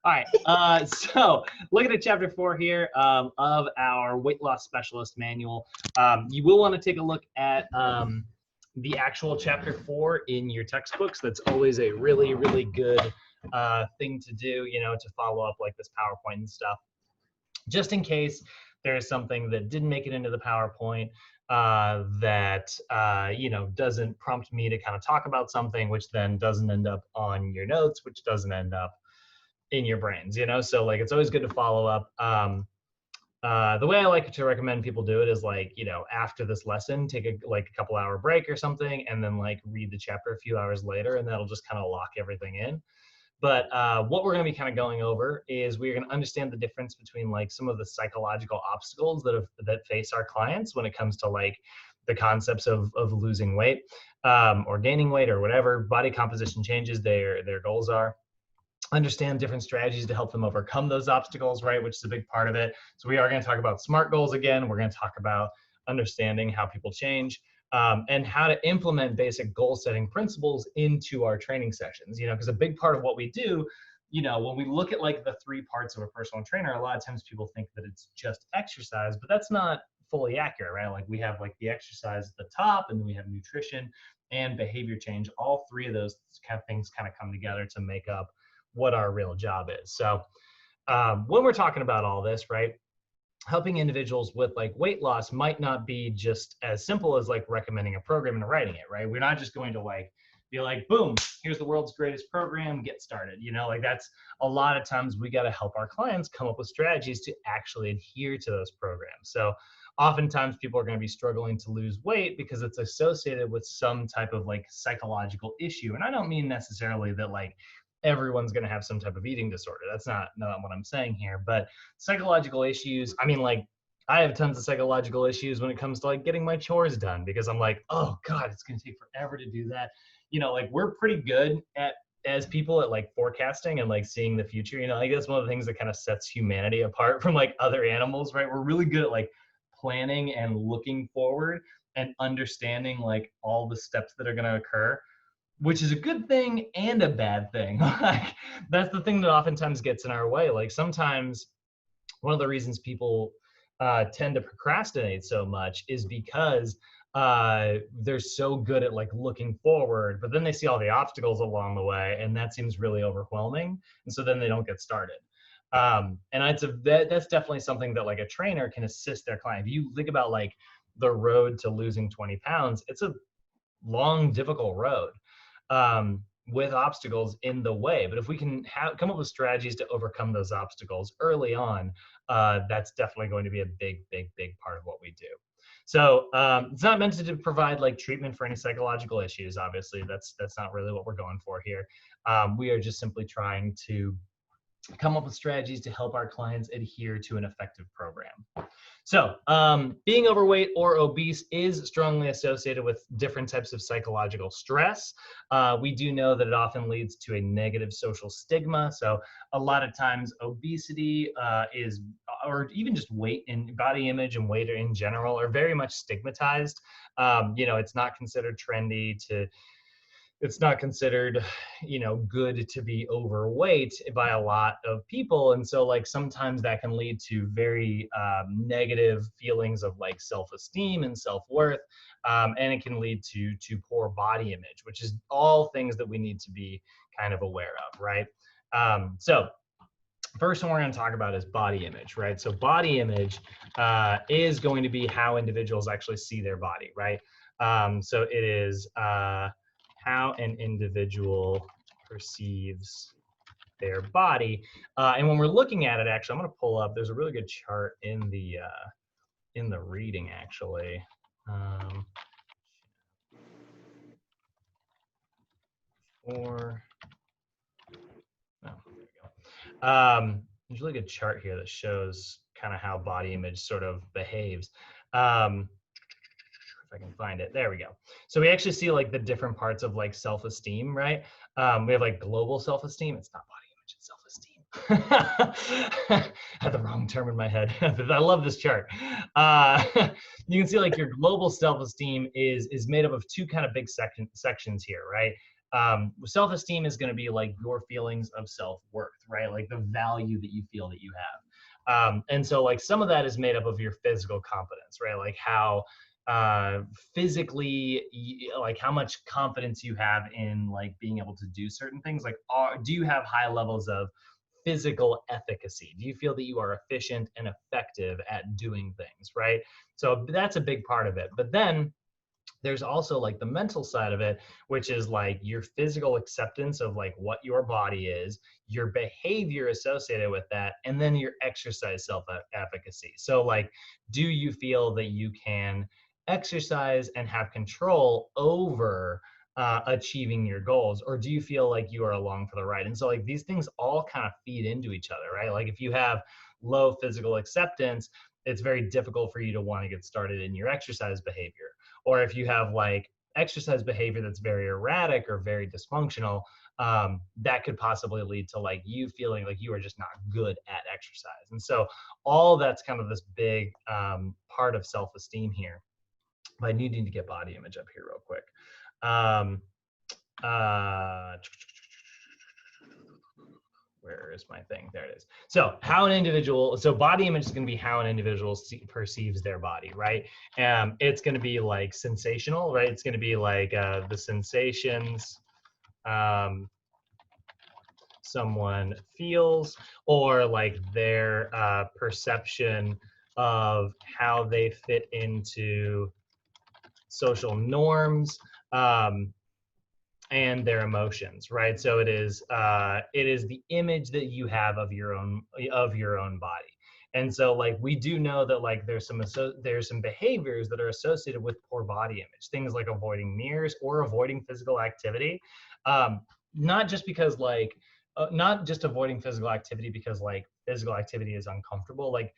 All right, so looking at chapter 4 here of our weight loss specialist manual, you will want to take a look at the actual chapter 4 in your textbooks. That's always a really, really good thing to do, you know, to follow up like this PowerPoint and stuff, just in case there's something that didn't make it into the PowerPoint that you know, doesn't prompt me to kind of talk about something, which then doesn't end up on your notes, which doesn't end up in your brains, you know? So like, it's always good to follow up. The way I like to recommend people do it is like, you know, after this lesson, take a couple hour break or something, and then like read the chapter a few hours later, and that'll just kind of lock everything in. But what we're going to be kind of going over is we're going to understand the difference between like some of the psychological obstacles that face our clients when it comes to like the concepts of losing weight or gaining weight or whatever body composition changes their goals are. Understand different strategies to help them overcome those obstacles, right? Which is a big part of it. So we are going to talk about SMART goals again. We're going to talk about understanding how people change and how to implement basic goal setting principles into our training sessions, you know, because a big part of what we do, you know, when we look at like the 3 parts of a personal trainer, a lot of times people think that it's just exercise, but that's not fully accurate, right? Like we have like the exercise at the top, and then we have nutrition and behavior change. All 3 of those kind of things kind of come together to make up what our real job is. So when we're talking about all this, right, helping individuals with like weight loss might not be just as simple as like recommending a program and writing it, right? We're not just going to like be like, boom, here's the world's greatest program, get started. You know, like that's a lot of times we got to help our clients come up with strategies to actually adhere to those programs. So oftentimes people are going to be struggling to lose weight because it's associated with some type of like psychological issue. And I don't mean necessarily that like everyone's going to have some type of eating disorder. That's not what I'm saying here. But psychological issues, I mean, like I have tons of psychological issues when it comes to like getting my chores done, because I'm like, oh God, it's going to take forever to do that. You know, like we're pretty good as people at like forecasting and like seeing the future. You know, like that's one of the things that kind of sets humanity apart from like other animals, right? We're really good at like planning and looking forward and understanding like all the steps that are going to occur, which is a good thing and a bad thing. Like that's the thing that oftentimes gets in our way. Like sometimes one of the reasons people tend to procrastinate so much is because they're so good at like looking forward, but then they see all the obstacles along the way, and that seems really overwhelming. And so then they don't get started. And that's definitely something that like a trainer can assist their client. If you think about like the road to losing 20 pounds, it's a long, difficult road with obstacles in the way. But if we can come up with strategies to overcome those obstacles early on, that's definitely going to be a big, big, big part of what we do. So it's not meant to provide like treatment for any psychological issues. Obviously, that's not really what we're going for here. We are just simply trying to come up with strategies to help our clients adhere to an effective program. So being overweight or obese is strongly associated with different types of psychological stress. We do know that it often leads to a negative social stigma. So a lot of times obesity or even just weight and body image and weight in general are very much stigmatized. You know, it's not considered trendy it's not considered, you know, good to be overweight by a lot of people. And so like sometimes that can lead to very negative feelings of like self-esteem and self-worth. And it can lead to poor body image, which is all things that we need to be kind of aware of, right? So first one we're going to talk about is body image, right? So body image is going to be how individuals actually see their body, right? So it is how an individual perceives their body. And when we're looking at it, actually, I'm going to pull up, there's a really good chart in the reading, actually. There's a really good chart here that shows kind of how body image sort of behaves. If I can find it. There we go. So we actually see like the different parts of like self-esteem, right? We have like global self-esteem. It's not body image, it's self-esteem. I had the wrong term in my head. I love this chart. You can see like your global self-esteem is made up of 2 kind of big sections here, right? Self-esteem is going to be like your feelings of self-worth, right? Like the value that you feel that you have. And so like some of that is made up of your physical competence, right? Like how physically, like how much confidence you have in like being able to do certain things. Like, do you have high levels of physical efficacy? Do you feel that you are efficient and effective at doing things, right? So that's a big part of it. But then there's also like the mental side of it, which is like your physical acceptance of like what your body is, your behavior associated with that, and then your exercise self-efficacy. So like, do you feel that you can exercise and have control over achieving your goals, or do you feel like you are along for the ride? And so like these things all kind of feed into each other, right? Like if you have low physical acceptance, it's very difficult for you to want to get started in your exercise behavior. Or if you have like exercise behavior that's very erratic or very dysfunctional, that could possibly lead to like you feeling like you are just not good at exercise. And so all that's kind of this big part of self-esteem here. But I need to get body image up here real quick. Where is my thing? There it is. So how an individual, so body image is going to be how an individual perceives their body, right? It's going to be like sensational, right? It's going to be like the sensations someone feels, or like their perception of how they fit into social norms. And their emotions, right? So it is the image that you have of your own body. And so like we do know that like there's some behaviors that are associated with poor body image, things like avoiding mirrors or avoiding physical activity. Not just because like not just avoiding physical activity because like physical activity is uncomfortable. Like,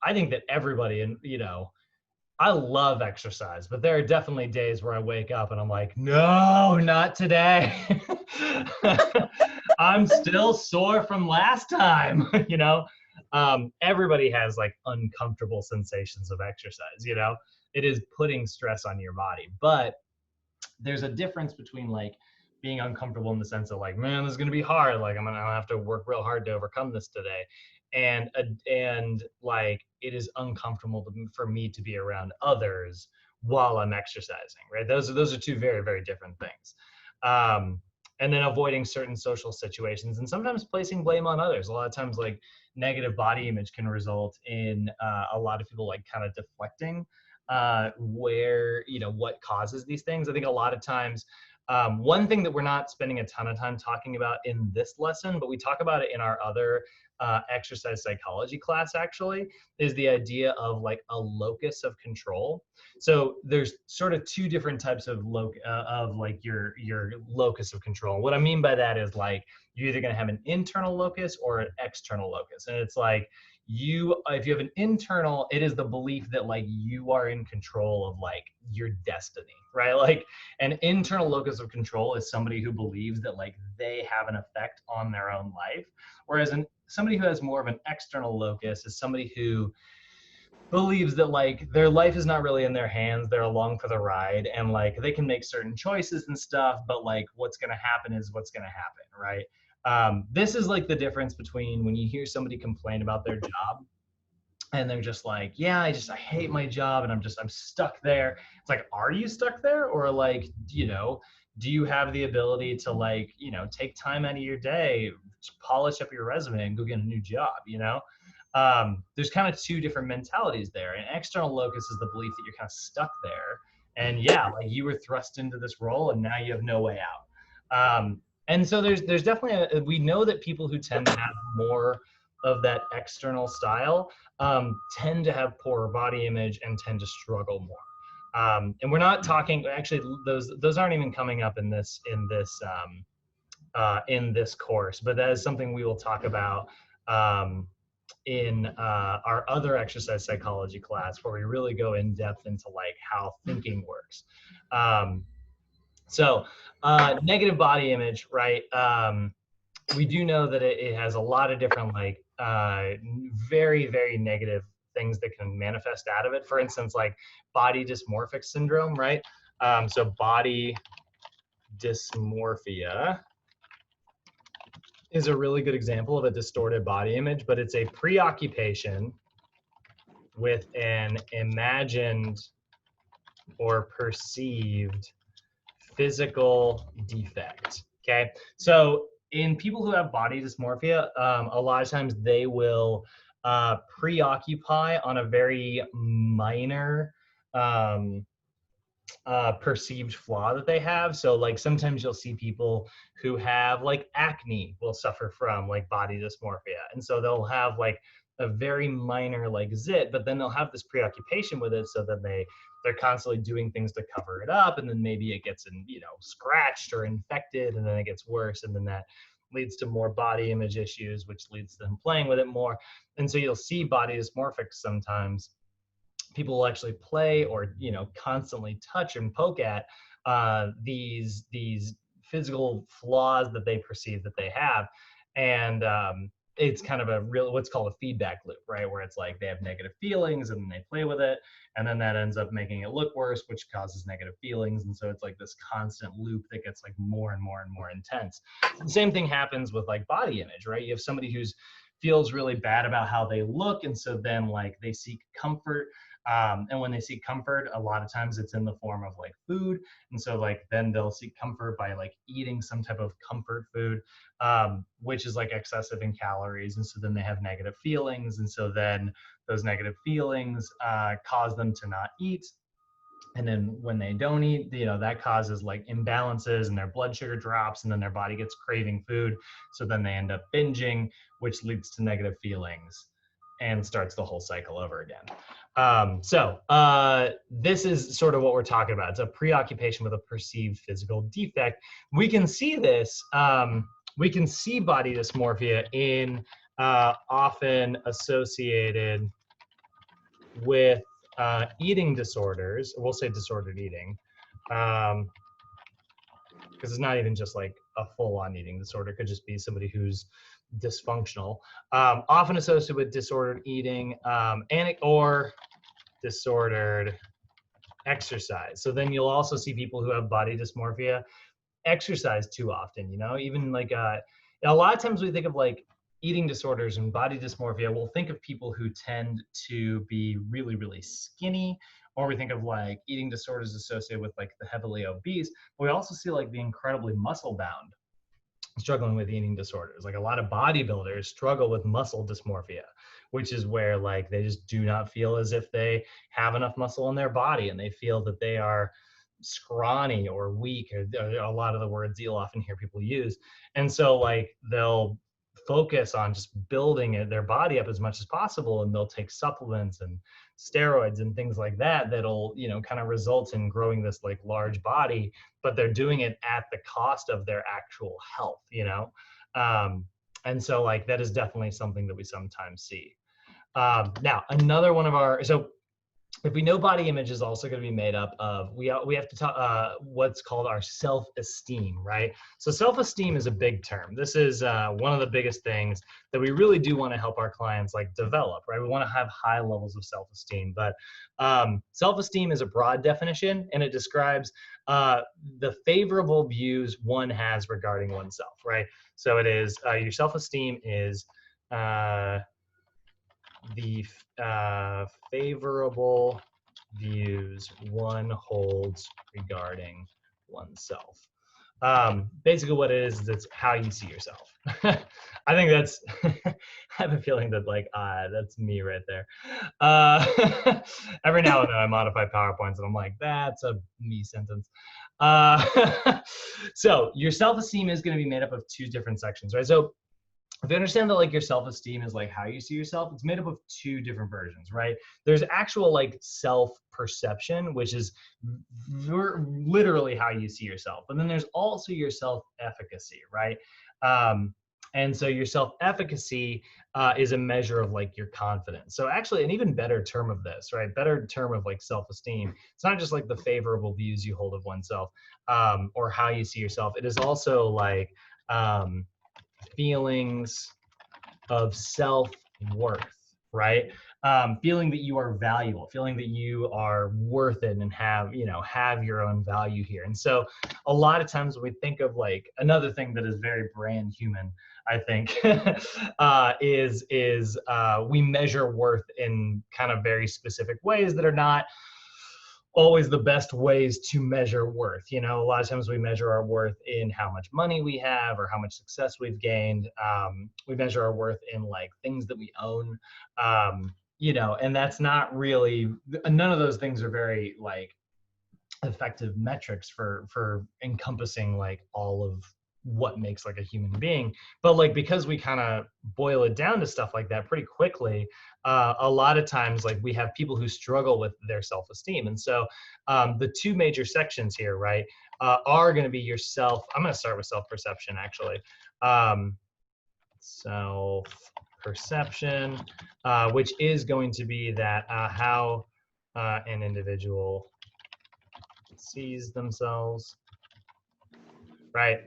I think that everybody, and I love exercise, but there are definitely days where I wake up and I'm like, no, not today. I'm still sore from last time, everybody has like uncomfortable sensations of exercise, it is putting stress on your body. But there's a difference between like being uncomfortable in the sense of like, man, this is going to be hard. Like I'm going to have to work real hard to overcome this today. And like, it is uncomfortable for me to be around others while I'm exercising, right? Those are two very, very different things. And then avoiding certain social situations and sometimes placing blame on others. A lot of times like negative body image can result in a lot of people like kind of deflecting where, what causes these things. I think a lot of times, one thing that we're not spending a ton of time talking about in this lesson, but we talk about it in our other exercise psychology class actually, is the idea of like a locus of control. So there's sort of two different types of like your locus of control. What I mean by that is like you're either going to have an internal locus or an external locus. And it's like if you have an internal, it is the belief that like you are in control of like your destiny, right? Like an internal locus of control is somebody who believes that like they have an effect on their own life. Whereas somebody who has more of an external locus is somebody who believes that like their life is not really in their hands, they're along for the ride, and like they can make certain choices and stuff, but like what's going to happen is what's going to happen, right? This is like the difference between when you hear somebody complain about their job and they're just like, yeah, I hate my job and I'm stuck there. It's like, are you stuck there? Or like, do you have the ability to like, take time out of your day, polish up your resume and go get a new job, there's kind of two different mentalities there. An external locus is the belief that you're kind of stuck there. And yeah, like you were thrust into this role and now you have no way out. And so there's definitely, we know that people who tend to have more of that external style tend to have poorer body image and tend to struggle more. And we're not talking, actually, those aren't even coming up in this course, but that is something we will talk about in our other exercise psychology class, where we really go in depth into like how thinking works. So negative body image, right? We do know that it has a lot of different like very, very negative things that can manifest out of it. For instance, like body dysmorphic syndrome, right? So body dysmorphia is a really good example of a distorted body image, but it's a preoccupation with an imagined or perceived physical defect. Okay, so in people who have body dysmorphia, a lot of times they will preoccupy on a very minor perceived flaw that they have. So like sometimes you'll see people who have like acne will suffer from like body dysmorphia. And so they'll have like a very minor like zit, but then they'll have this preoccupation with it. So then they're constantly doing things to cover it up. And then maybe it gets scratched or infected, and then it gets worse. And then that leads to more body image issues, which leads to them playing with it more. And so you'll see body dysmorphic sometimes. People will actually play or constantly touch and poke at these physical flaws that they perceive that they have, and it's kind of a real what's called a feedback loop, right? Where it's like they have negative feelings and then they play with it, and then that ends up making it look worse, which causes negative feelings, and so it's like this constant loop that gets like more and more and more intense. The same thing happens with like body image, right? You have somebody who's feels really bad about how they look, and so then like they seek comfort. And when they seek comfort, a lot of times it's in the form of like food. And so like then they'll seek comfort by like eating some type of comfort food, which is like excessive in calories. And so then they have negative feelings. And so then those negative feelings cause them to not eat. And then when they don't eat, that causes like imbalances and their blood sugar drops, and then their body gets craving food. So then they end up binging, which leads to negative feelings and starts the whole cycle over again. This is sort of what we're talking about. It's a preoccupation with a perceived physical defect. We can see this, we can see body dysmorphia in often associated with eating disorders. We'll say disordered eating, because it's not even just like a full-on eating disorder. It could just be somebody who's dysfunctional, often associated with disordered eating or disordered exercise. So then you'll also see people who have body dysmorphia exercise too often, even like a lot of times we think of like eating disorders and body dysmorphia, we'll think of people who tend to be really, really skinny, or we think of like eating disorders associated with like the heavily obese, but we also see like the incredibly muscle bound struggling with eating disorders. Like a lot of bodybuilders struggle with muscle dysmorphia, which is where like they just do not feel as if they have enough muscle in their body, and they feel that they are scrawny or weak, or a lot of the words you'll often hear people use. And so like they'll focus on just building their body up as much as possible, and they'll take supplements and steroids and things like that that'll kind of result in growing this like large body, but they're doing it at the cost of their actual health, and so like that is definitely something that we sometimes see. Now another one of our, so if we know body image is also going to be made up of, we have to talk what's called our self-esteem, right? So self-esteem is a big term. This is one of the biggest things that we really do want to help our clients like develop, right? We want to have high levels of self-esteem, but self-esteem is a broad definition, and it describes the favorable views one has regarding oneself, right? So it is your self-esteem is the favorable views one holds regarding oneself. Basically what it is it's how you see yourself. I think that's, I have a feeling that like, that's me right there. Every now and then I modify PowerPoints and I'm like, that's a me sentence. So your self-esteem is going to be made up of two different sections, right? So if you understand that like your self-esteem is like how you see yourself, it's made up of two different versions, right? There's actual like self-perception, which is literally how you see yourself. But then there's also your self-efficacy, right? And so your self-efficacy is a measure of like your confidence. So actually an even better term of this, right? Better term of like self-esteem. It's not just like the favorable views you hold of oneself or how you see yourself. It is also like feelings of self-worth, right? Feeling that you are valuable, feeling that you are worth it and have your own value here. And so a lot of times when we think of like another thing that is very brand human, I think, is we measure worth in kind of very specific ways that are not always the best ways to measure worth. A lot of times we measure our worth in how much money we have or how much success we've gained. We measure our worth in like things that we own, and that's not really, none of those things are very like effective metrics for encompassing like all of what makes like a human being. But like, because we kind of boil it down to stuff like that pretty quickly, a lot of times like we have people who struggle with their self-esteem. And so the two major sections here, right, are going to be I'm going to start with self-perception actually. Self-perception, which is going to be that how an individual sees themselves, right?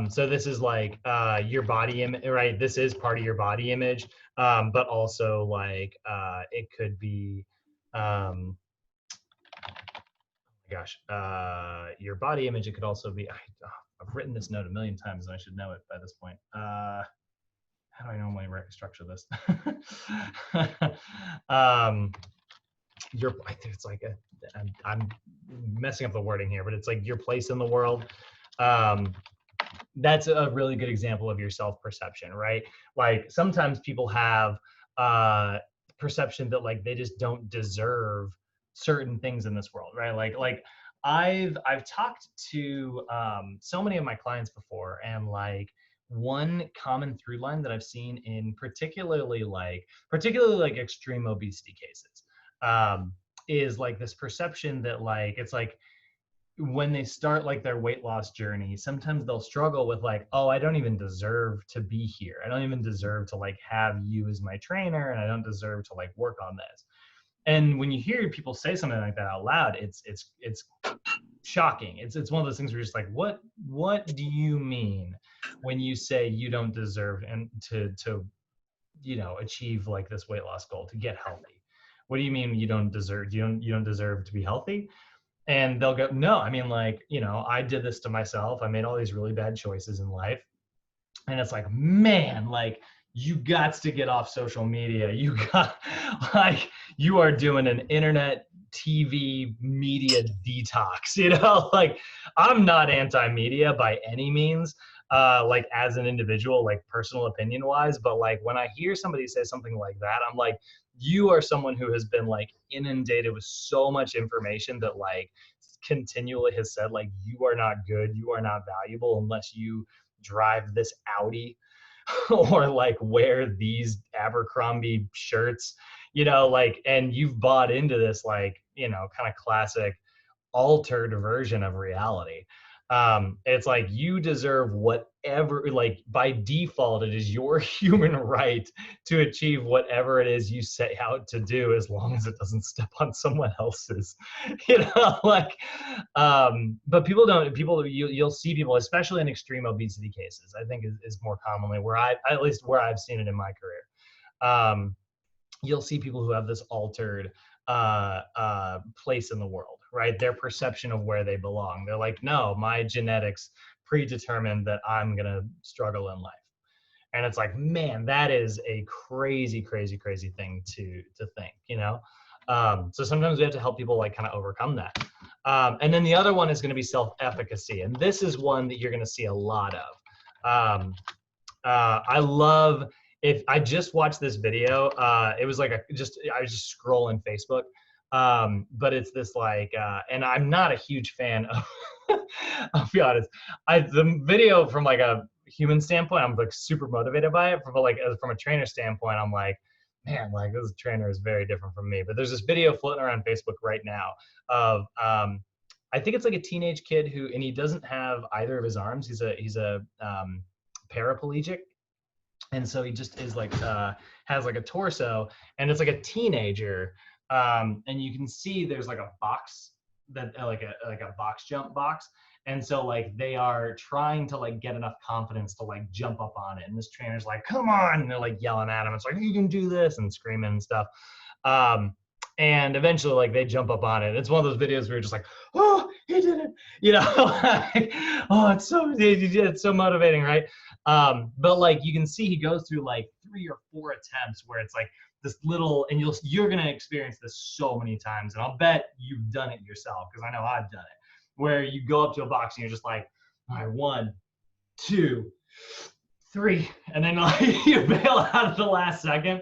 So this is like your body image, right? This is part of your body image, but also like it could be, your body image. It could also be. I've written this note a million times, and I should know it by this point. How do I normally structure this? I think it's like I'm messing up the wording here, but it's like your place in the world. That's a really good example of your self-perception, right? Like sometimes people have perception that like they just don't deserve certain things in this world, right? Like I've talked to so many of my clients before, and like one common through line that I've seen in particularly like extreme obesity cases is like this perception that like it's like when they start like their weight loss journey, sometimes they'll struggle with like, oh, I don't even deserve to be here. I don't even deserve to like have you as my trainer, and I don't deserve to like work on this. And when you hear people say something like that out loud, it's shocking. It's one of those things where you're just like, what do you mean when you say you don't deserve and to achieve like this weight loss goal, to get healthy? What do you mean you don't deserve? You don't deserve to be healthy? And they'll go, no, I mean, like, I did this to myself. I made all these really bad choices in life. And it's like, man, like, you got to get off social media. You got, like, you are doing an internet, TV, media detox, like, I'm not anti-media by any means, like, as an individual, like, personal opinion wise. But like, when I hear somebody say something like that, I'm like, you are someone who has been like inundated with so much information that like continually has said like, you are not good, you are not valuable unless you drive this Audi or like wear these Abercrombie shirts, like, and you've bought into this like, kind of classic altered version of reality. It's like you deserve whatever, like by default, it is your human right to achieve whatever it is you set out to do, as long as it doesn't step on someone else's, like, but you'll see people, especially in extreme obesity cases, I think is more commonly at least where I've seen it in my career. You'll see people who have this altered place in the world, right? Their perception of where they belong. They're like, no, my genetics predetermined that I'm gonna struggle in life. And it's like, man, that is a crazy, crazy, crazy thing to think, so sometimes we have to help people like kind of overcome that. And then the other one is going to be self-efficacy. And this is one that you're going to see a lot of. I love, if I just watched this video, it was like I was just scrolling Facebook. But it's this like, and I'm not a huge fan of, I'll be honest, the video from like a human standpoint, I'm like super motivated by it. From a trainer standpoint, I'm like, man, like this trainer is very different from me. But there's this video floating around Facebook right now of, I think it's like a teenage kid and he doesn't have either of his arms. He's a paraplegic. And so he just is like, has like a torso, and it's like a teenager. And you can see there's like a box that like a box jump box. And so like they are trying to like get enough confidence to like jump up on it. And this trainer's like, come on. And they're like yelling at him. It's like, you can do this, and screaming and stuff. And eventually like they jump up on it. It's one of those videos where you're just like, oh, he did it. You know, like, oh, it's so motivating, right? But like you can see he goes through like 3 or 4 attempts where it's like this little, and you're gonna experience this so many times. And I'll bet you've done it yourself, because I know I've done it, where you go up to a box and you're just like, all right, 1, 2, 3, and then like you bail out at the last second.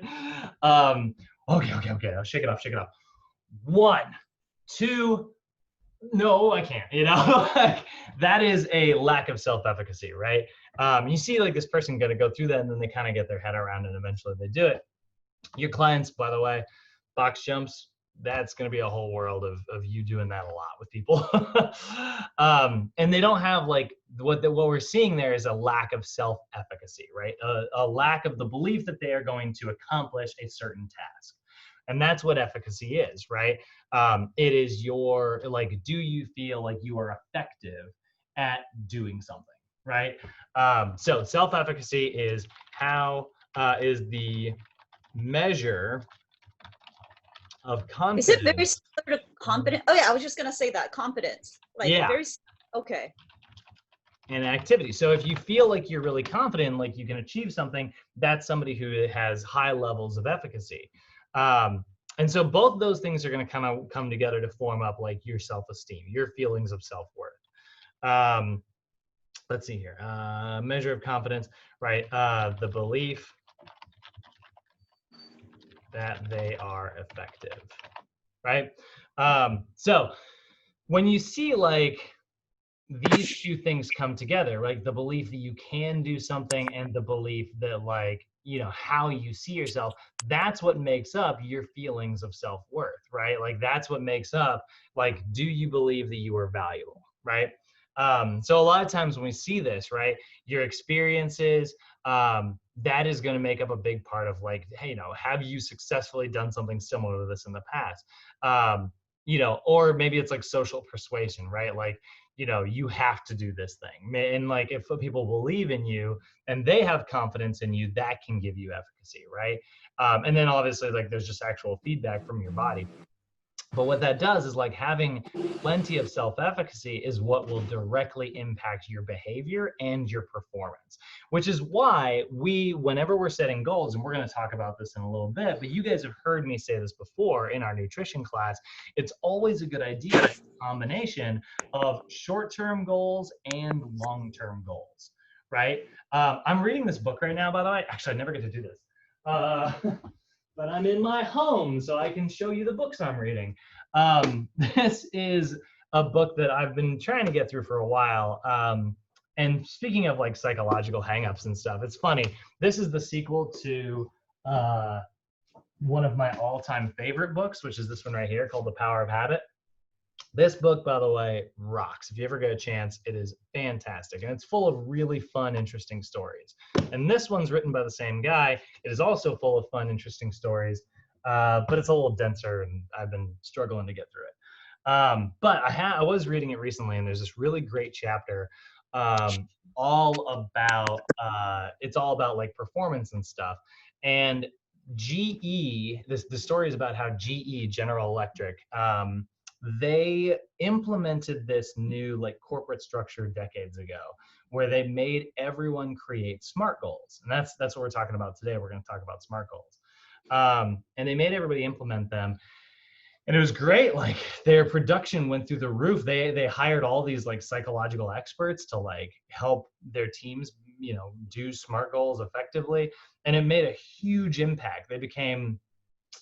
Okay, I'll shake it off. 1, 2, no, I can't, you know. That is a lack of self-efficacy, right? You see like this person gonna go through that, and then they kind of get their head around it, and eventually they do it. Your clients, by the way, box jumps, that's going to be a whole world of you doing that a lot with people. And they don't have like, what we're seeing there is a lack of self-efficacy, right? A lack of the belief that they are going to accomplish a certain task. And that's what efficacy is, right? It is your, like, do you feel like you are effective at doing something, right? So self-efficacy is is the measure of confidence. Is it very similar to competence? Oh yeah, I was just gonna say that, competence. Like, yeah. very, okay. And activity. So if you feel like you're really confident, like you can achieve something, that's somebody who has high levels of efficacy. And so both those things are going to kind of come together to form up like your self-esteem, your feelings of self-worth. Let's see here. Measure of confidence, right? The belief that they are effective, right? So when you see like these two things come together, like the belief that you can do something and the belief that like, you know, how you see yourself, that's what makes up your feelings of self-worth, right? Like that's what makes up, like, do you believe that you are valuable, right? So a lot of times when we see this, right, your experiences, that is going to make up a big part of like, hey, you know, have you successfully done something similar to this in the past? You know, or maybe it's like social persuasion, right? Like, you know, you have to do this thing. And like, if people believe in you and they have confidence in you, that can give you efficacy, right? And then obviously like there's just actual feedback from your body. But what that does is like having plenty of self-efficacy is what will directly impact your behavior and your performance, which is why whenever we're setting goals, and we're going to talk about this in a little bit, but you guys have heard me say this before in our nutrition class, it's always a good idea, a combination of short-term goals and long-term goals, right? I'm reading this book right now, by the way. Actually, I never get to do this. But I'm in my home, so I can show you the books I'm reading. This is a book that I've been trying to get through for a while. And speaking of like psychological hangups and stuff, it's funny. This is the sequel to one of my all-time favorite books, which is this one right here called The Power of Habit. This book, by the way, rocks. If you ever get a chance, it is fantastic. And it's full of really fun, interesting stories. And this one's written by the same guy. It is also full of fun, interesting stories, but it's a little denser, and I've been struggling to get through it. But I was reading it recently, and there's this really great chapter all about, it's all about like performance and stuff. And GE, the story is about how GE, General Electric, they implemented this new like corporate structure decades ago where they made everyone create SMART goals. And that's what we're talking about today. We're going to talk about SMART goals. And they made everybody implement them. And it was great. Like their production went through the roof. They hired all these like psychological experts to like help their teams, you know, do SMART goals effectively. And it made a huge impact. They became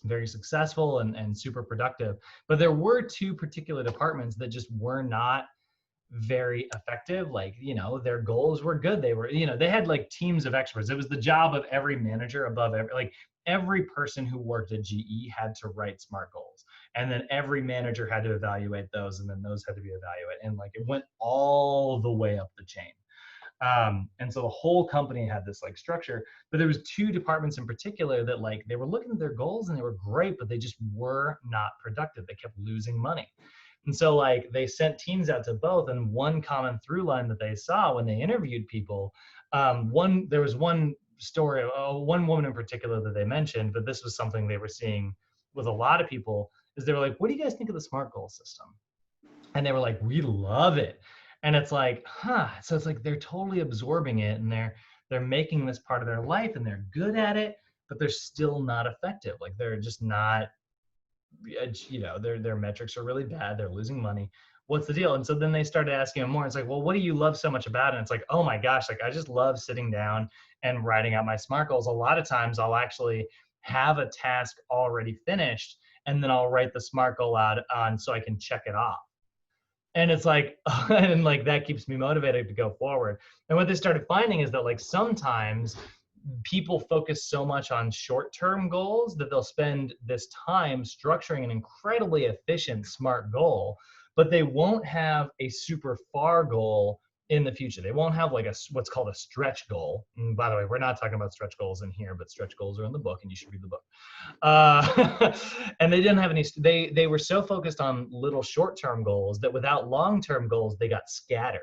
very successful and super productive. But there were 2 particular departments that just were not very effective. Like, you know, their goals were good. They were, you know, they had like teams of experts. It was the job of every manager above every person who worked at GE had to write SMART goals. And then every manager had to evaluate those, and then those had to be evaluated. And like it went all the way up the chain. And so the whole company had this like structure, but there was 2 departments in particular that like they were looking at their goals and they were great, but they just were not productive. They kept losing money. And so like they sent teams out to both, and one common through line that they saw when they interviewed people, there was one story, one woman in particular that they mentioned, but this was something they were seeing with a lot of people, is they were like, what do you guys think of the SMART goal system? And they were like, we love it. And it's like, so it's like they're totally absorbing it, and they're making this part of their life, and they're good at it, but they're still not effective. Like they're just not, their metrics are really bad. They're losing money. What's the deal? And so then they started asking him more. It's like, well, what do you love so much about it? And it's like, oh my gosh, like I just love sitting down and writing out my SMART goals. A lot of times I'll actually have a task already finished, and then I'll write the SMART goal out on so I can check it off. And it's like, and like that keeps me motivated to go forward. And what they started finding is that like sometimes people focus so much on short-term goals that they'll spend this time structuring an incredibly efficient SMART goal, but they won't have a super far goal in the future. They won't have like what's called a stretch goal. And by the way, we're not talking about stretch goals in here, but stretch goals are in the book, and you should read the book. And they didn't have any, they were so focused on little short-term goals that without long-term goals, they got scattered.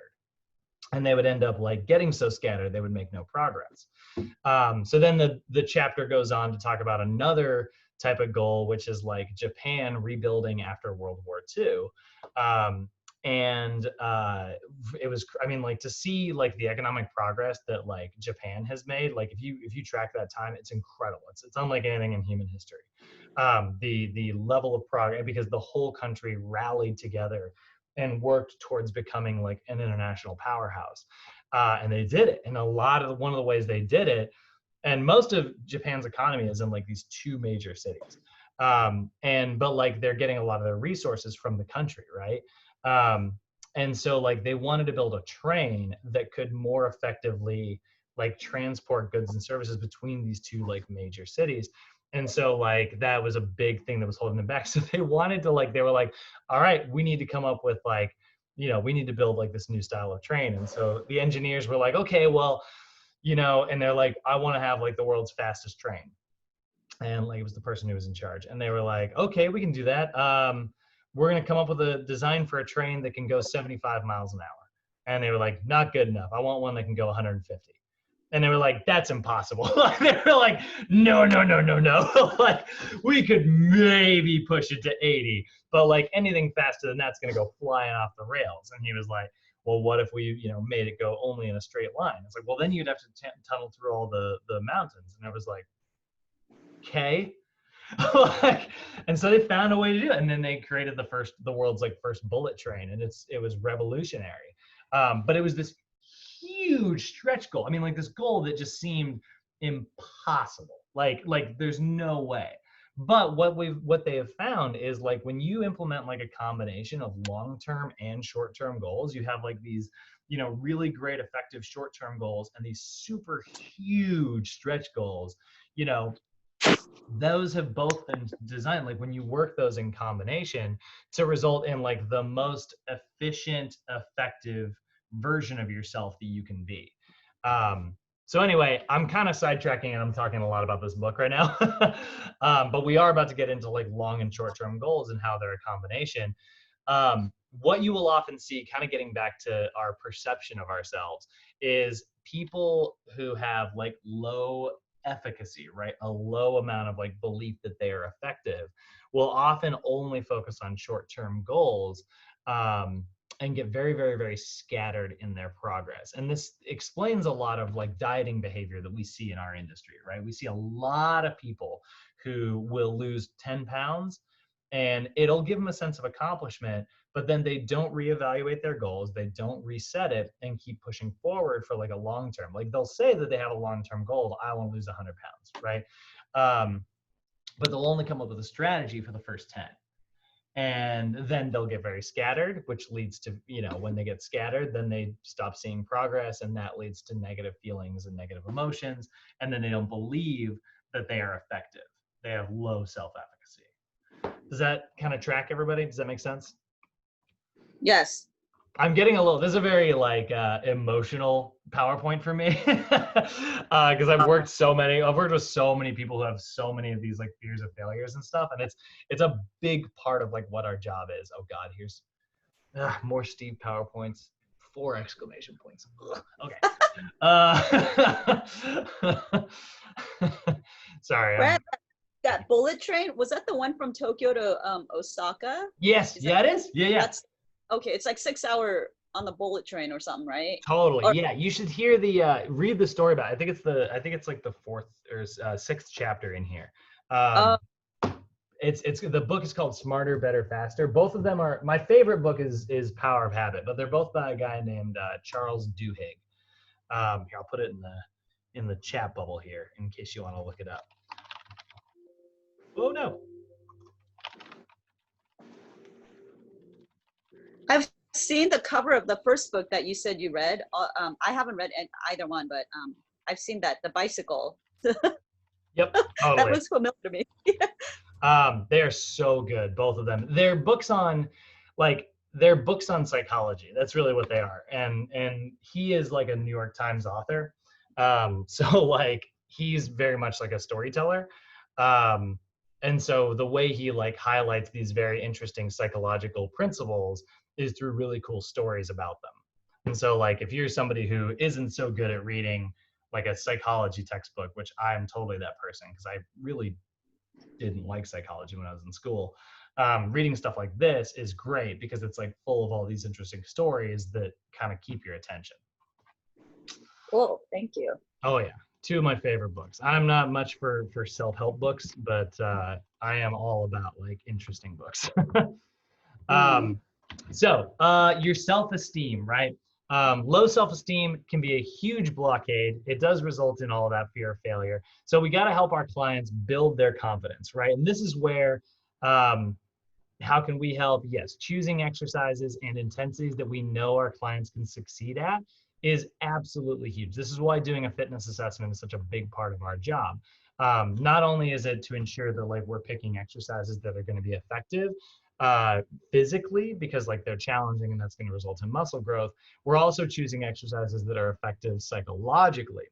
And they would end up like getting so scattered, they would make no progress. So then the chapter goes on to talk about another type of goal, which is like Japan rebuilding after World War II. It was, I mean, like to see like the economic progress that like Japan has made, like if you track that time, it's incredible. It's unlike anything in human history. The level of progress, because the whole country rallied together and worked towards becoming like an international powerhouse. And they did it. And one of the ways they did it, and most of Japan's economy is in like these two major cities. But like they're getting a lot of their resources from the country, right? And so like they wanted to build a train that could more effectively like transport goods and services between these two like major cities. And so like that was a big thing that was holding them back. So they wanted to like, they were like, all right, we need to come up with like, we need to build like this new style of train. And so the engineers were like, okay, well, and they're like, I want to have like the world's fastest train. And like it was the person who was in charge. And they were like, okay, we can do that. We're going to come up with a design for a train that can go 75 miles an hour. And they were like, not good enough. I want one that can go 150. And they were like, that's impossible. They were like, no. Like, we could maybe push it to 80, but like anything faster than that's going to go flying off the rails. And he was like, well, what if we, made it go only in a straight line? It's like, well, then you'd have to tunnel through all the mountains. And I was like, okay. And so they found a way to do it. And then they created the world's like first bullet train. And it was revolutionary. But it was this huge stretch goal. I mean, like this goal that just seemed impossible. Like there's no way. But what they have found is like when you implement like a combination of long-term and short-term goals, you have like these, really great effective short-term goals and these super huge stretch goals. Those have both been designed, like when you work those in combination, to result in like the most efficient, effective version of yourself that you can be. So anyway, I'm kind of sidetracking and I'm talking a lot about this book right now. But we are about to get into like long and short-term goals and how they're a combination. What you will often see, kind of getting back to our perception of ourselves, is people who have like low efficacy, right? A low amount of like belief that they are effective will often only focus on short-term goals. And get very, very, very scattered in their progress. And this explains a lot of like dieting behavior that we see in our industry, right? We see a lot of people who will lose 10 pounds and it'll give them a sense of accomplishment, but then they don't reevaluate their goals. They don't reset it and keep pushing forward for like a long term. Like they'll say that they have a long-term goal. I want to lose 100 pounds, right? But they'll only come up with a strategy for the first 10. And then they'll get very scattered, which leads to, when they get scattered, then they stop seeing progress, and that leads to negative feelings and negative emotions. And then they don't believe that they are effective. They have low self-efficacy. Does that kind of track everybody? Does that make sense? Yes. I'm getting this is a very like emotional PowerPoint for me because I've worked with so many people who have so many of these like fears of failures and stuff, and it's a big part of like what our job is. Oh God, here's More Steve PowerPoints. 4 exclamation points. Ugh. Okay. Sorry. Brad, that bullet train, was that the one from Tokyo to Osaka? Yes. Is that, Yeah, it is. Yeah, yeah. that's okay. It's like 6 hour on the bullet train or something, right? Totally. Or Yeah. You should hear the read the story about it. I think it's like the 4th or 6th chapter in here. uh, It's the book is called Smarter, Better, Faster. Both of them are my favorite book is Power of Habit, but they're both by a guy named Charles Duhigg. Here, I'll put it in the chat bubble here in case you want to look it up. Oh no. I've seen the cover of the first book that you said you read. I haven't read either one, but I've seen that, the bicycle. Yep, That totally. looks familiar to me. They are so good, both of them. They're books on they're books on psychology. That's really what they are. And he is like a New York Times author. So like he's very much like a storyteller. And so the way he like highlights these very interesting psychological principles is through really cool stories about them. And so like if you're somebody who isn't so good at reading like a psychology textbook, which I'm totally that person because I really didn't like psychology when I was in school. Reading stuff like this is great because it's like full of all these interesting stories that kind of keep your attention. Cool, thank you. Oh yeah, 2 of my favorite books. I'm not much for self-help books, but I am all about like interesting books. So your self-esteem, right? Low self-esteem can be a huge blockade. It does result in all of that fear of failure. So we got to help our clients build their confidence, right? And this is where, how can we help? Yes, choosing exercises and intensities that we know our clients can succeed at is absolutely huge. This is why doing a fitness assessment is such a big part of our job. Not only is it to ensure that like we're picking exercises that are going to be effective, physically because like they're challenging and that's going to result in muscle growth. We're also choosing exercises that are effective psychologically,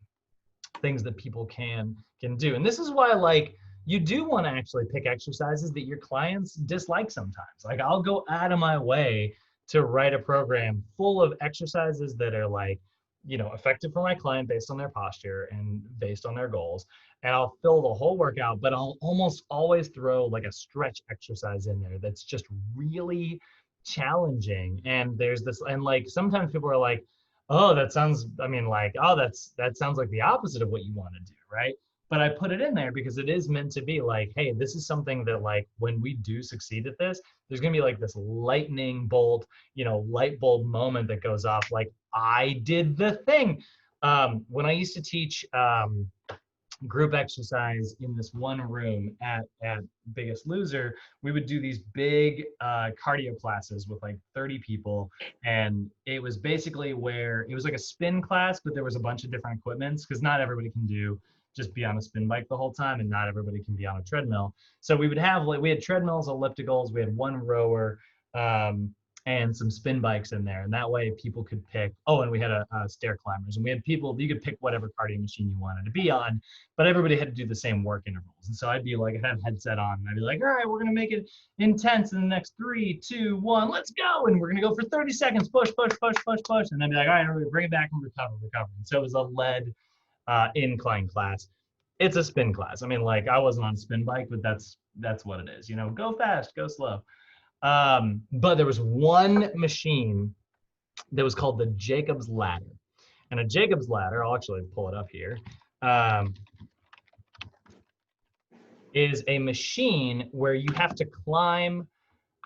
things that people can do. And this is why like you do want to actually pick exercises that your clients dislike sometimes. Like I'll go out of my way to write a program full of exercises that are like, you know, effective for my client based on their posture and based on their goals. And I'll fill the whole workout, but I'll almost always throw like a stretch exercise in there that's just really challenging. And there's this, and like sometimes people are like, oh, that sounds, I mean, like, oh, that sounds like the opposite of what you want to do, right? But I put it in there because it is meant to be like, hey, this is something that like when we do succeed at this, there's gonna be like this lightning bolt, you know, light bulb moment that goes off like, I did the thing. When I used to teach group exercise in this one room at Biggest Loser, we would do these big cardio classes with like 30 people. And it was basically where it was like a spin class, but there was a bunch of different equipments because not everybody can just be on a spin bike the whole time and not everybody can be on a treadmill. So we would have like, we had treadmills, ellipticals, we had one rower, and some spin bikes in there. And that way people could pick, oh, and we had a stair climbers, and we had people, you could pick whatever cardio machine you wanted to be on, but everybody had to do the same work intervals. And so I'd be like, I'd have a headset on and I'd be like, all right, we're gonna make it intense in the next 3, 2, 1, let's go. And we're gonna go for 30 seconds, push, push, push, push, push. And I'd be like, all right, everybody bring it back and recover. And so it was a lead incline class. It's a spin class. I mean, like I wasn't on a spin bike, but that's what it is. You know, go fast, go slow. But there was one machine that was called the Jacob's Ladder. And a Jacob's Ladder, I'll actually pull it up here, is a machine where you have to climb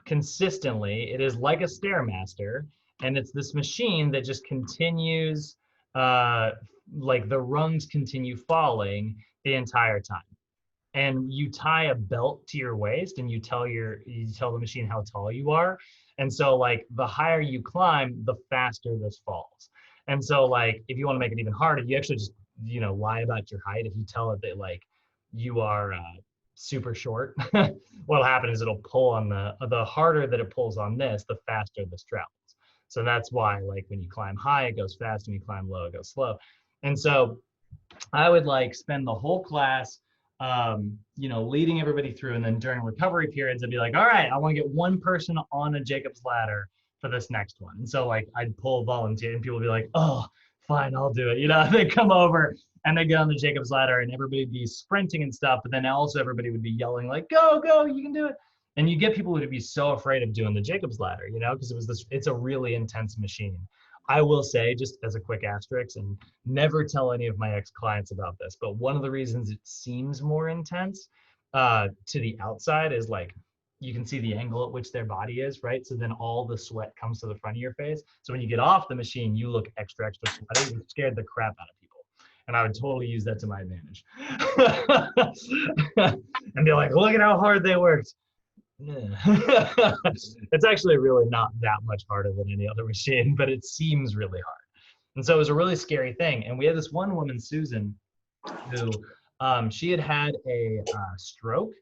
consistently. It is like a Stairmaster, and it's this machine that just continues, like the rungs continue falling the entire time. And you tie a belt to your waist and you tell the machine how tall you are. And so like the higher you climb, the faster this falls. And so like if you want to make it even harder, you actually just, you know, lie about your height. If you tell it that like you are super short, what'll happen is it'll pull on the harder that it pulls on this, the faster this travels. So that's why like when you climb high, it goes fast, and you climb low, it goes slow. And so I would like spend the whole class you know, leading everybody through, and then during recovery periods, I'd be like, all right, I want to get one person on a Jacob's Ladder for this next one. And so like I'd pull a volunteer and people would be like, oh, fine, I'll do it. You know, they come over and they get on the Jacob's ladder and everybody would be sprinting and stuff, but then also everybody would be yelling like, go, go, you can do it. And you get people who would be so afraid of doing the Jacob's ladder, you know, because it's a really intense machine. I will say, just as a quick asterisk, and never tell any of my ex-clients about this, but one of the reasons it seems more intense to the outside is like, you can see the angle at which their body is, right? So then all the sweat comes to the front of your face. So when you get off the machine, you look extra, extra sweaty. It scared the crap out of people. And I would totally use that to my advantage. And be like, look at how hard they worked. Yeah. It's actually really not that much harder than any other machine, but it seems really hard. And so it was a really scary thing. And we had this one woman, Susan, who she had had a stroke.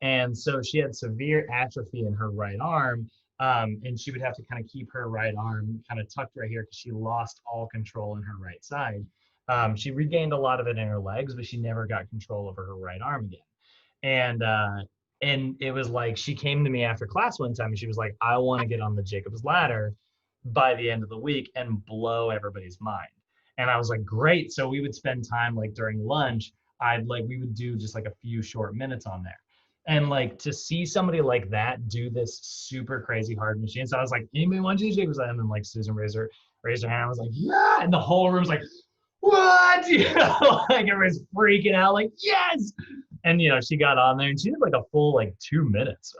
And so she had severe atrophy in her right arm. And she would have to kind of keep her right arm kind of tucked right here because she lost all control in her right side. She regained a lot of it in her legs, but she never got control over her right arm again. And it was like, she came to me after class one time and she was like, I want to get on the Jacob's ladder by the end of the week and blow everybody's mind. And I was like, great. So we would spend time like during lunch, we would do just like a few short minutes on there. And like to see somebody like that do this super crazy hard machine. So I was like, anybody want to do Jacob's ladder? And then like Susan raised her hand. I was like, yeah. And the whole room was like, what? You know, like everybody's freaking out, like, yes. And you know, she got on there and she did like a full like 2 minutes,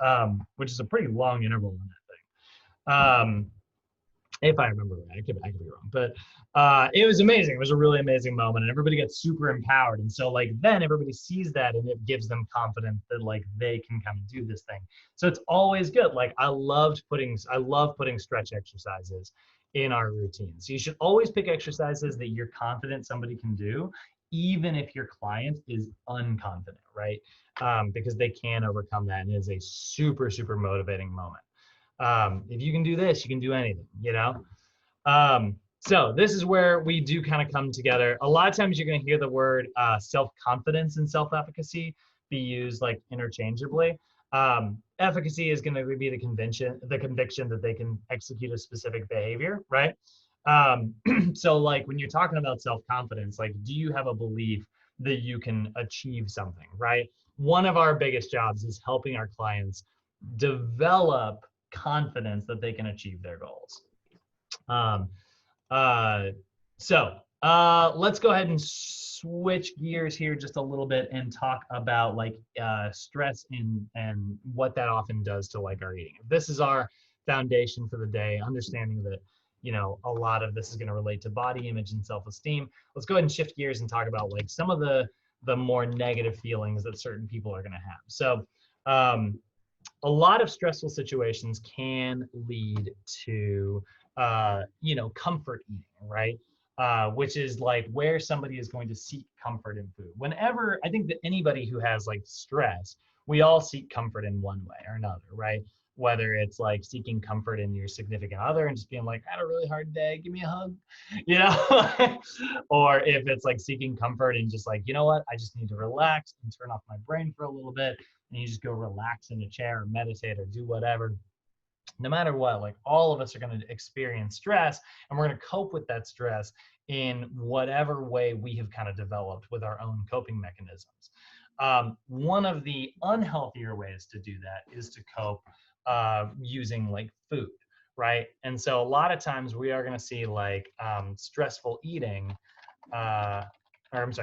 which is a pretty long interval in that thing. If I remember right, I could be wrong, but it was amazing. It was a really amazing moment, and everybody gets super empowered. And so like then everybody sees that, and it gives them confidence that like they can kind of do this thing. So it's always good. Like I love putting stretch exercises in our routines. So you should always pick exercises that you're confident somebody can do, even if your client is unconfident, right? Because they can overcome that, and it is a super, super motivating moment. If you can do this, you can do anything, you know? So this is where we do kind of come together. A lot of times you're going to hear the word self-confidence and self-efficacy be used like interchangeably. Efficacy is going to be the conviction that they can execute a specific behavior, right? So like when you're talking about self-confidence, like do you have a belief that you can achieve something, right? One of our biggest jobs is helping our clients develop confidence that they can achieve their goals. Let's go ahead and switch gears here just a little bit and talk about like stress and what that often does to like our eating. This is our foundation for the day, understanding that, you know, a lot of this is going to relate to body image and self-esteem. Let's go ahead and shift gears and talk about like some of the more negative feelings that certain people are going to have. So a lot of stressful situations can lead to, you know, comfort eating, right? Which is like where somebody is going to seek comfort in food. Whenever, I think that anybody who has like stress, we all seek comfort in one way or another, right? Whether it's like seeking comfort in your significant other and just being like, I had a really hard day, give me a hug, you know? Or if it's like seeking comfort and just like, you know what, I just need to relax and turn off my brain for a little bit, and you just go relax in a chair or meditate or do whatever. No matter what, like all of us are going to experience stress, and we're going to cope with that stress in whatever way we have kind of developed with our own coping mechanisms. One of the unhealthier ways to do that is to cope using like food, right? And so a lot of times we are going to see like stressful eating,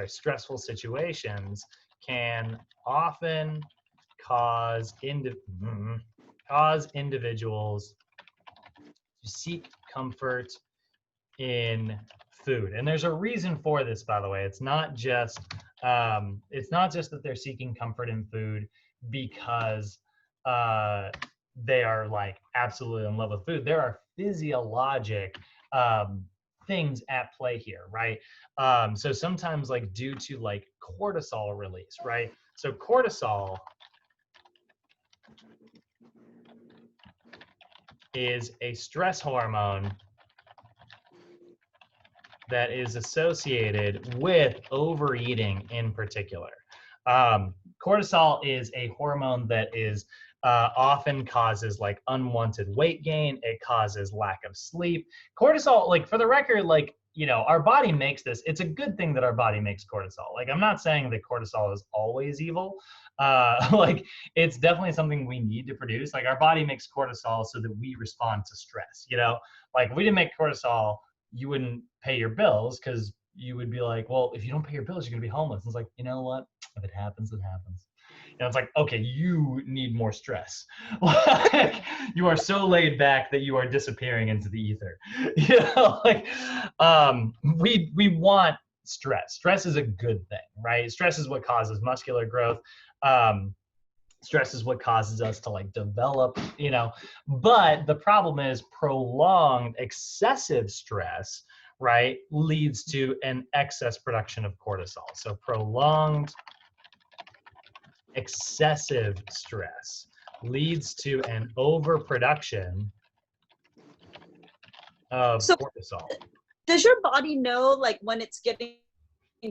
stressful situations can often cause individuals to seek comfort in food. And there's a reason for this, by the way. It's not just that they're seeking comfort in food because they are like absolutely in love with food. There are physiologic things at play here, right? So sometimes like due to like cortisol release, right? So cortisol is a stress hormone that is associated with overeating in particular. Cortisol is a hormone that is often causes like unwanted weight gain. It causes lack of sleep. Cortisol, like for the record, like, you know, our body makes this. It's a good thing that our body makes cortisol. Like, I'm not saying that cortisol is always evil. Like, it's definitely something we need to produce. Like, our body makes cortisol so that we respond to stress, you know? Like, if we didn't make cortisol, you wouldn't pay your bills because you would be like, well, if you don't pay your bills, you're gonna be homeless. And it's like, you know what? If it happens, it happens. And it's like, okay, you need more stress. Like, you are so laid back that you are disappearing into the ether. You know, like, we want stress. Stress is a good thing, right? Stress is what causes muscular growth. Stress is what causes us to like develop, you know. But the problem is prolonged, excessive stress, right, leads to an excess production of cortisol. So prolonged excessive stress leads to an overproduction of So cortisol. does your body know like when it's getting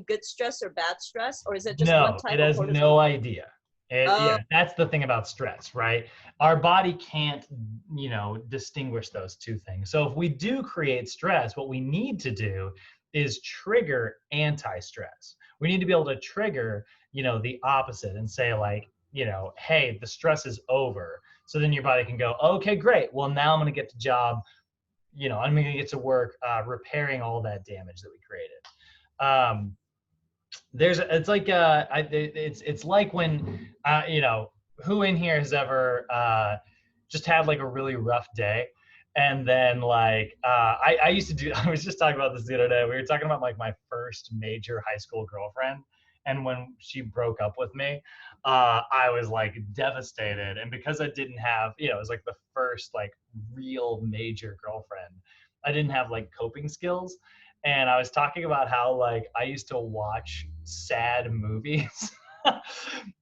good stress or bad stress, or is it just one No, type it of has cortisol? no idea. Oh, Yeah, that's the thing about stress, right? Our body can't, you know, distinguish those two things. So if we do create stress, what we need to do is trigger anti-stress. We need to be able to trigger, you know, the opposite and say like, you know, hey, the stress is over. So then your body can go, okay, great. Well, now I'm going to get to job, you know, I'm going to get to work repairing all that damage that we created. It's like it's like when you know, who in here has ever just had like a really rough day, and then like I used to do I was just talking about this the other day. We were talking about like my first major high school girlfriend, and when she broke up with me, I was like devastated. And because I didn't have, you know, it was like the first like real major girlfriend, I didn't have like coping skills. And I was talking about how like I used to watch sad movies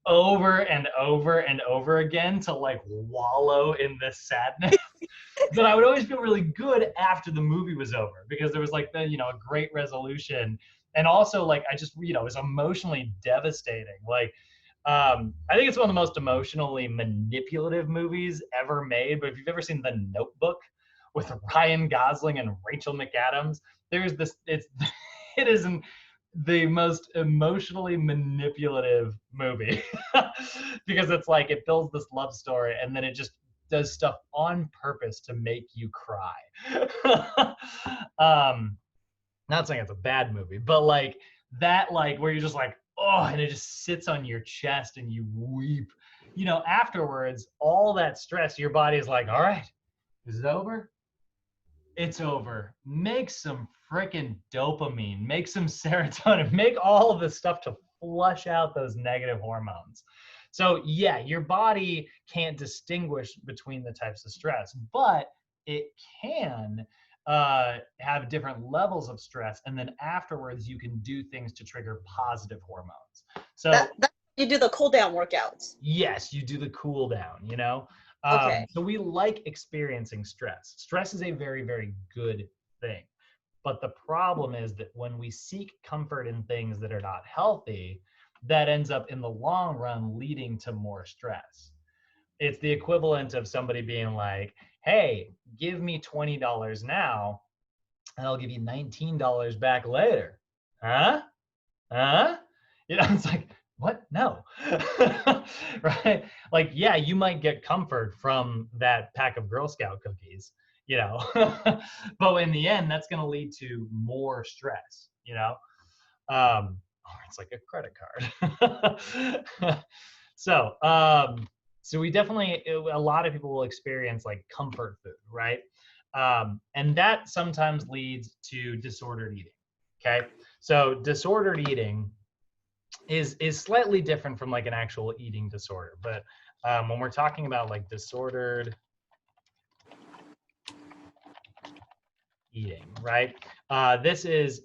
over and over and over again to like wallow in this sadness. But I would always feel really good after the movie was over because there was like the, you know, a great resolution. And also like I just, you know, it was emotionally devastating. Like I think it's one of the most emotionally manipulative movies ever made. But if you've ever seen The Notebook with Ryan Gosling and Rachel McAdams, there's this, it is the most emotionally manipulative movie because it's like it builds this love story and then it just does stuff on purpose to make you cry. Not saying it's a bad movie, but like that, like where you're just like, oh, and it just sits on your chest and you weep, you know, afterwards, all that stress, your body is like, all right, is it over? It's over. Make some freaking dopamine, make some serotonin, make all of this stuff to flush out those negative hormones. So yeah, your body can't distinguish between the types of stress, but it can have different levels of stress, and then afterwards you can do things to trigger positive hormones. So that you do the cool down workouts. yes, you do the cool down, you know? Okay. So we like experiencing stress. Stress is a very, very good thing. But the problem is that when we seek comfort in things that are not healthy, that ends up in the long run leading to more stress. It's the equivalent of somebody being like, hey, give me $20 now and I'll give you $19 back later. Huh? Huh? You know, it's like, what? No. Right? Like, yeah, you might get comfort from that pack of Girl Scout cookies, you know, but in the end, that's going to lead to more stress, you know? Or it's like a credit card. So, so we definitely, a lot of people will experience like comfort food, right? And that sometimes leads to disordered eating. Okay. So disordered eating is slightly different from like an actual eating disorder. But when we're talking about like disordered eating, right? This is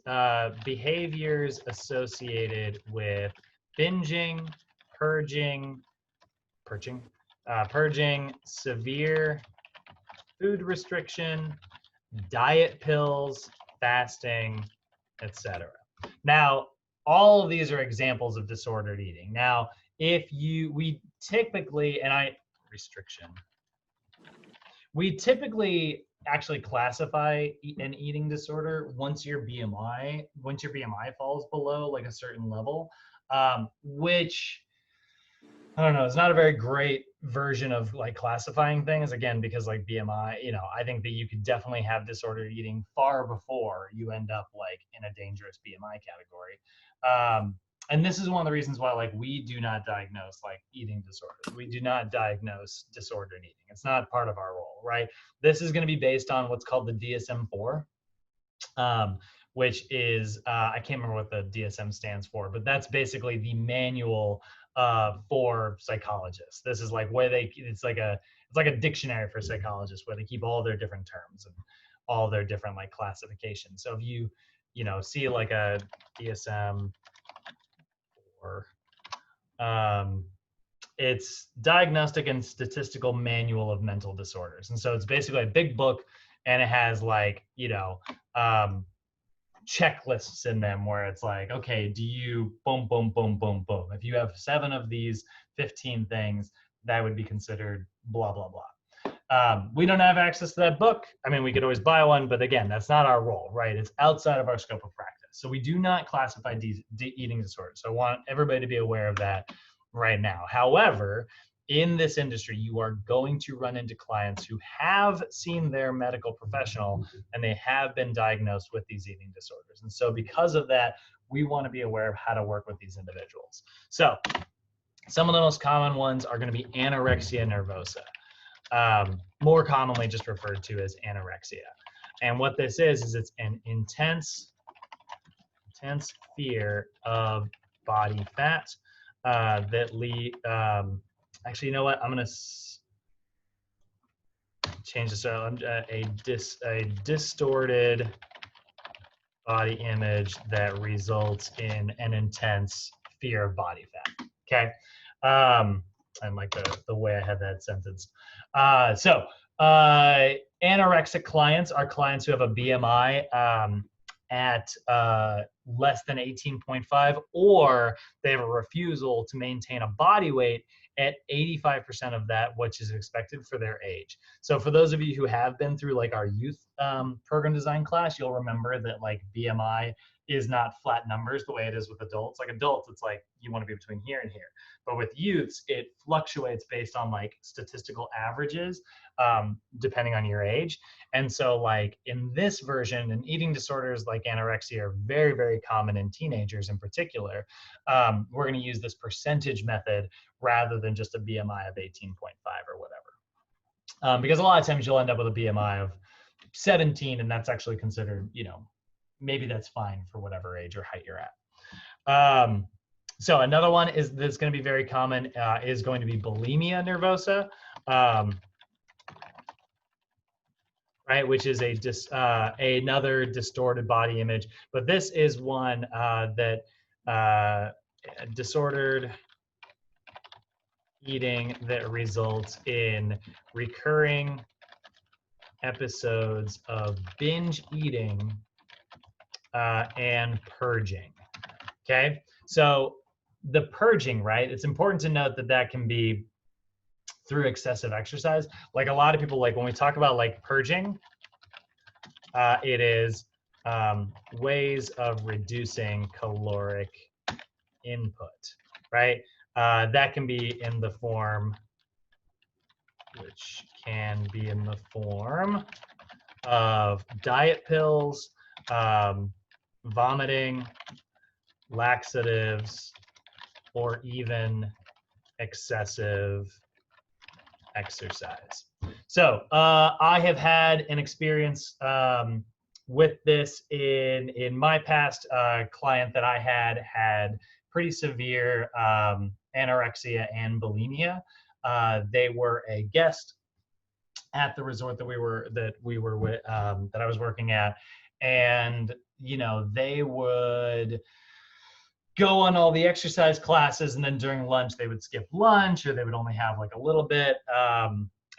behaviors associated with binging, purging, purging, severe food restriction, diet pills, fasting, etc. Now, all of these are examples of disordered eating. Now, if we typically, and I restriction. We typically actually classify an eating disorder once your BMI falls below like a certain level, which I don't know, it's not a very great version of like classifying things, again, because like BMI, I think that you could definitely have disordered eating far before you end up like in a dangerous BMI category. And this is one of the reasons why like we do not diagnose like eating disorders. We do not diagnose disordered eating. It's not part of our role, right? This is going to be based on what's called the DSM-4, which is, I can't remember what the DSM stands for, but that's basically the manual for psychologists. This is like where it's like a dictionary for psychologists where they keep all their different terms and all their different like classifications. So if you see like a DSM or it's Diagnostic and Statistical Manual of Mental Disorders. And so it's basically a big book, and it has like, checklists in them where it's like, okay, do you boom, boom, boom, boom, boom. If you have 7 of these 15 things, that would be considered blah, blah, blah. We don't have access to that book. I mean, we could always buy one, but again, that's not our role, right? It's outside of our scope of practice. So we do not classify eating disorders. So I want everybody to be aware of that right now. However, in this industry, you are going to run into clients who have seen their medical professional and they have been diagnosed with these eating disorders. And so because of that, we want to be aware of how to work with these individuals. So some of the most common ones are going to be anorexia nervosa, more commonly just referred to as anorexia. And what this is it's an intense fear of body fat that actually, you know what? I'm going to change this. A distorted body image that results in an intense fear of body fat. Okay. And like the way I had that sentence. Anorexic clients are clients who have a BMI at less than 18.5, or they have a refusal to maintain a body weight at 85% of that, which is expected for their age. So for those of you who have been through like our youth program design class, you'll remember that like BMI is not flat numbers the way it is with adults. Like adults, it's like you want to be between here and here. But with youths, it fluctuates based on like statistical averages, depending on your age. And so like in this version, and eating disorders like anorexia are very, very common in teenagers in particular, we're going to use this percentage method rather than just a BMI of 18.5 or whatever. Because a lot of times you'll end up with a BMI of 17, and that's actually considered, maybe that's fine for whatever age or height you're at. So another one that's going to be very common is going to be bulimia nervosa, right? Which is another distorted body image, but this is one that disordered eating that results in recurring episodes of binge eating and purging. Okay, so the purging, right? It's important to note that that can be through excessive exercise. Like a lot of people, like when we talk about like purging, it is ways of reducing caloric input, right? That can be in the form, of diet pills, vomiting, laxatives, or even excessive exercise. So I have had an experience with this in my past. Client that I had pretty severe anorexia and bulimia. They were a guest at the resort that I was working at, and they would go on all the exercise classes, and then during lunch they would skip lunch, or they would only have like a little bit,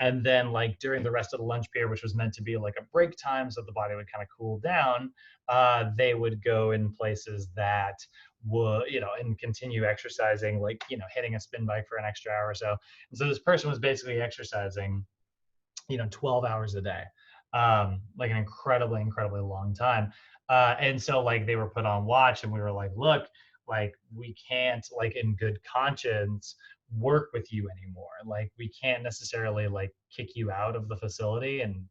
and then like during the rest of the lunch period, which was meant to be like a break time so the body would kind of cool down, they would go in places that would, and continue exercising, like, hitting a spin bike for an extra hour or so. And so this person was basically exercising, 12 hours a day, like an incredibly, incredibly long time. And so like they were put on watch, and we were like, look, like we can't, like in good conscience, work with you anymore. Like we can't necessarily like kick you out of the facility, and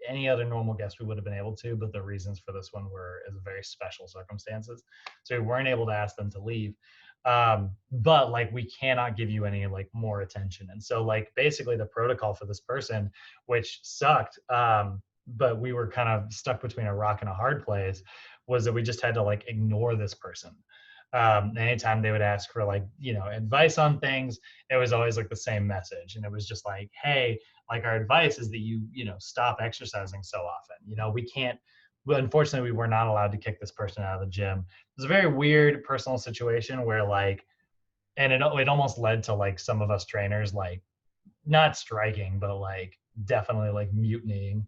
any other normal guest we would have been able to, but the reasons for this one were as very special circumstances. So we weren't able to ask them to leave. But like we cannot give you any like more attention. And so like basically the protocol for this person, which sucked, but we were kind of stuck between a rock and a hard place, was that we just had to like ignore this person. Anytime they would ask for like, advice on things, it was always like the same message. And it was just like, hey, like our advice is that you stop exercising so often. We can't, but unfortunately we were not allowed to kick this person out of the gym. It was a very weird personal situation where like, and it almost led to like some of us trainers, like not striking, but like definitely like mutinying,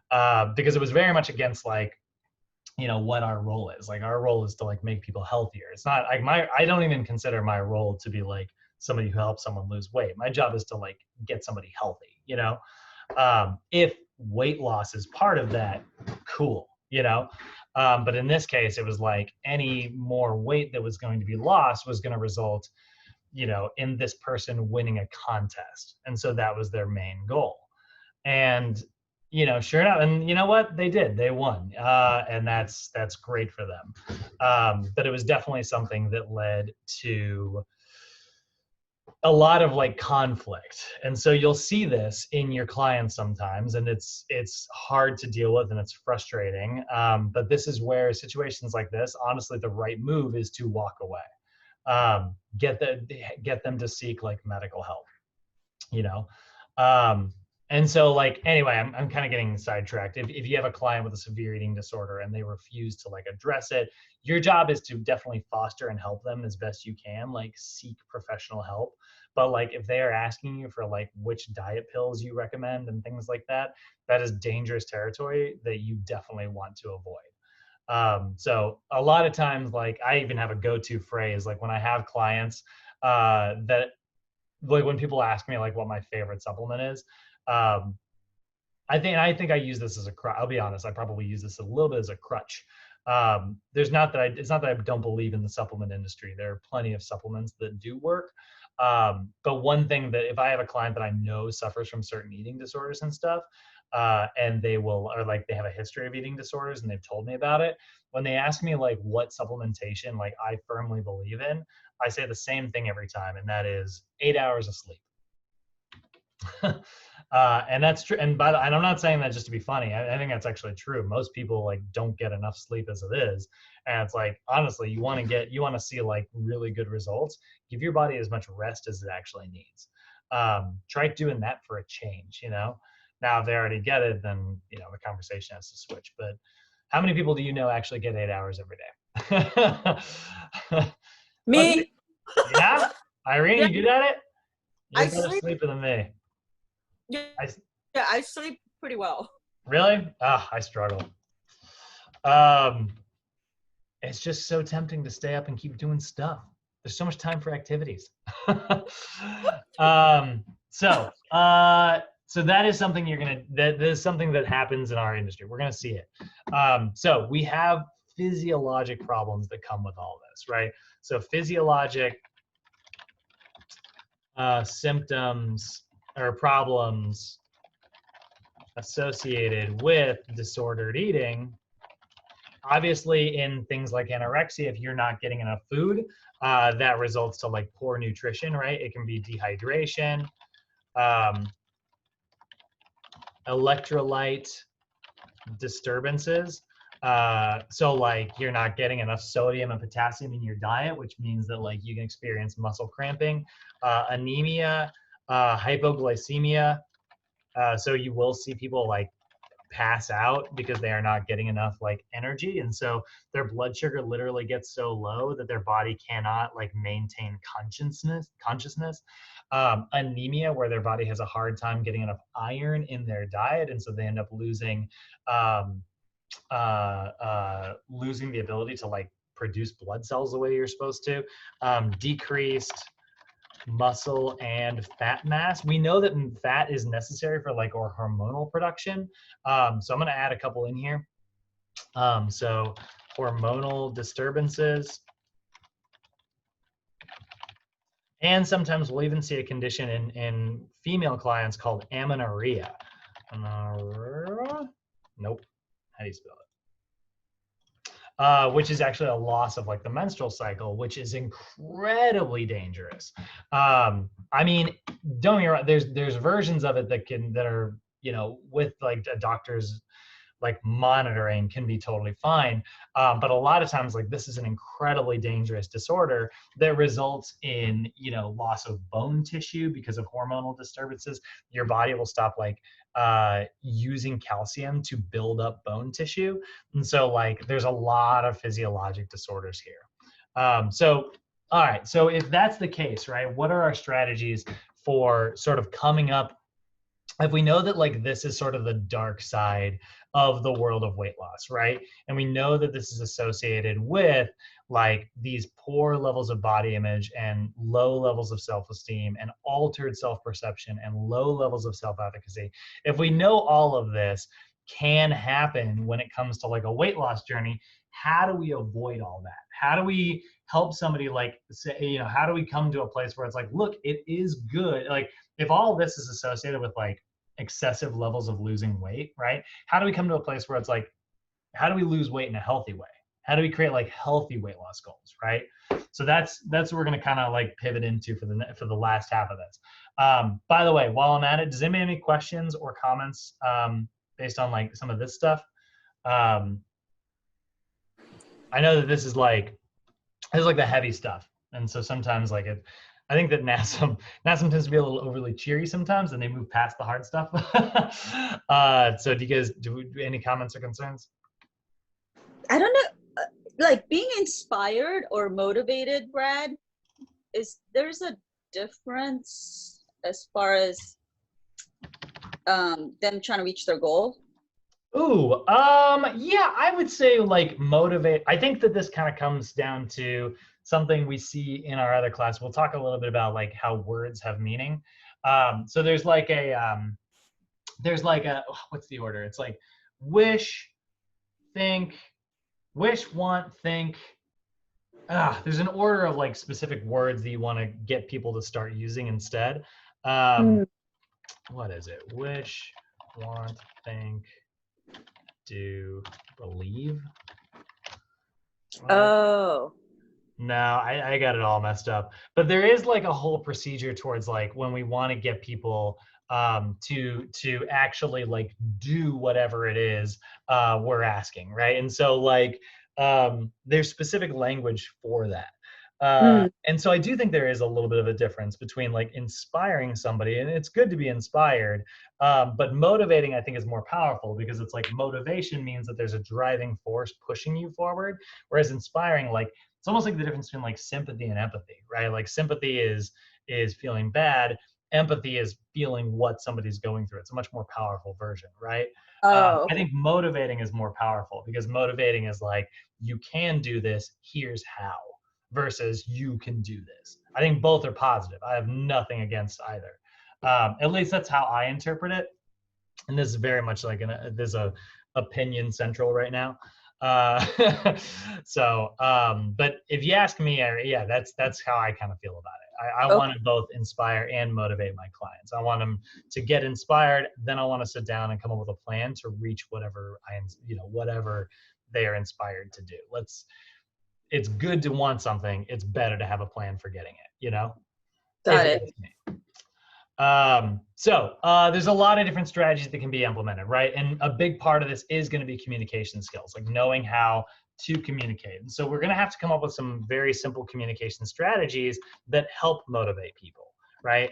because it was very much against like, what our role is. Like our role is to like make people healthier. It's not like I don't even consider my role to be like somebody who helps someone lose weight. My job is to like get somebody healthy, if weight loss is part of that, cool, but in this case, it was like any more weight that was going to be lost was going to result, in this person winning a contest. And so that was their main goal. And sure enough, and you know what? They did. They won, and that's great for them. But it was definitely something that led to a lot of like conflict. And so you'll see this in your clients sometimes, and it's hard to deal with and it's frustrating. But this is where situations like this, honestly, the right move is to walk away. Get them to seek like medical help. And so like, anyway, I'm kind of getting sidetracked. If you have a client with a severe eating disorder and they refuse to like address it, your job is to definitely foster and help them as best you can, like seek professional help. But like, if they are asking you for like which diet pills you recommend and things like that, that is dangerous territory that you definitely want to avoid. So a lot of times, like I even have a go-to phrase, like when I have clients, that like when people ask me like what my favorite supplement is, I think I use this as a crutch. I'll be honest, I probably use this a little bit as a crutch. It's not that I don't believe in the supplement industry. There are plenty of supplements that do work. But one thing that if I have a client that I know suffers from certain eating disorders and stuff, and they have a history of eating disorders and they've told me about it, when they ask me like what supplementation like I firmly believe in, I say the same thing every time, and that is 8 hours of sleep. And that's true. And I'm not saying that just to be funny. I think that's actually true. Most people like don't get enough sleep as it is. And it's like, honestly, you want to see like really good results. Give your body as much rest as it actually needs. Try doing that for a change, Now, if they already get it, then, the conversation has to switch. But how many people do you know actually get 8 hours every day? Me. Yeah? Irene, Yeah. you good at it? You're I better sleep. sleeper than me. Yeah, I sleep pretty well. Really? I struggle. It's just so tempting to stay up and keep doing stuff. There's so much time for activities. So that is something that is something that happens in our industry. We're gonna see it. So we have physiologic problems that come with all this, right? So physiologic symptoms or problems associated with disordered eating. Obviously, in things like anorexia, if you're not getting enough food, that results to like poor nutrition, right? It can be dehydration, electrolyte disturbances. So like you're not getting enough sodium and potassium in your diet, which means that like you can experience muscle cramping, anemia, hypoglycemia. So you will see people like pass out because they are not getting enough like energy, and so their blood sugar literally gets so low that their body cannot like maintain consciousness. Anemia, where their body has a hard time getting enough iron in their diet, and so they end up losing the ability to like produce blood cells the way you're supposed to. Decreased muscle and fat mass. We know that fat is necessary for like our hormonal production. So I'm going to add a couple in here. So hormonal disturbances. And sometimes we'll even see a condition in female clients called amenorrhea. Nope. How do you spell it? Which is actually a loss of like the menstrual cycle, which is incredibly dangerous. I mean, don't get me wrong, there's versions of it that are, you know, with like a doctor's like monitoring can be totally fine. But a lot of times, like, this is an incredibly dangerous disorder that results in, you know, loss of bone tissue because of hormonal disturbances. Your body will stop like using calcium to build up bone tissue. And so like there's a lot of physiologic disorders here. So, all right, so if that's the case, right, what are our strategies for sort of coming up if we know that like this is sort of the dark side of the world of weight loss, right? And we know that this is associated with like these poor levels of body image and low levels of self-esteem and altered self-perception and low levels of self-efficacy. If we know all of this can happen when it comes to like a weight loss journey, how do we avoid all that? How do we help somebody like say, you know, how do we come to a place where it's like, look, it is good. Like if all this is associated with like excessive levels of losing weight, right? How do we come to a place where it's like, how do we lose weight in a healthy way? How do we create like healthy weight loss goals, right? So that's what we're going to kind of like pivot into for the last half of this. By the way, while I'm at it, does anybody have any questions or comments based on like some of this stuff? I know that this is like the heavy stuff, and so sometimes like I think that NASM tends to be a little overly cheery sometimes, and they move past the hard stuff. So do you guys do any comments or concerns? I don't know, like being inspired or motivated, Brad, there's a difference as far as them trying to reach their goal? Ooh, yeah, I would say like motivate. I think that this kind of comes down to something we see in our other class. We'll talk a little bit about like how words have meaning. So there's like what's the order? It's like wish, think, wish, want, think. There's an order of like specific words that you want to get people to start using instead. What is it? Wish, want, think, do, believe. What? Oh. No, I got it all messed up. But there is like a whole procedure towards like when we want to get people to actually like do whatever it is we're asking, right? And so like there's specific language for that. And so I do think there is a little bit of a difference between like inspiring somebody, and it's good to be inspired, but motivating I think is more powerful because it's like motivation means that there's a driving force pushing you forward, whereas inspiring, like it's almost like the difference between like sympathy and empathy, right? Like sympathy is feeling bad. Empathy is feeling what somebody's going through. It's a much more powerful version, right? I think motivating is more powerful because motivating is like, you can do this, here's how, versus you can do this. I think both are positive. I have nothing against either. At least that's how I interpret it. And this is very much like there's a opinion central right now. But if you ask me, yeah, that's how I kind of feel about it. I want to both inspire and motivate my clients. I want them to get inspired. Then I want to sit down and come up with a plan to reach whatever whatever they are inspired to do. It's good to want something. It's better to have a plan for getting it, you know? Got it. There's a lot of different strategies that can be implemented, right? And a big part of this is going to be communication skills, like knowing how to communicate. And so we're going to have to come up with some very simple communication strategies that help motivate people, right?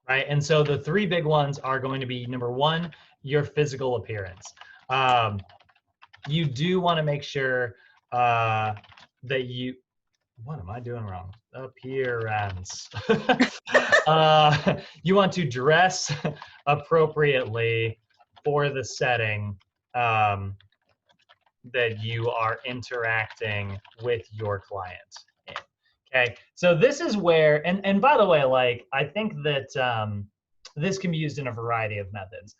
Right. And so the three big ones are going to be, number one, your physical appearance. You do want to make sure that what am I doing wrong? Appearance. You want to dress appropriately for the setting. that you are interacting with your client in. Okay, so this is where, and by the way, like, I think that this can be used in a variety of methods.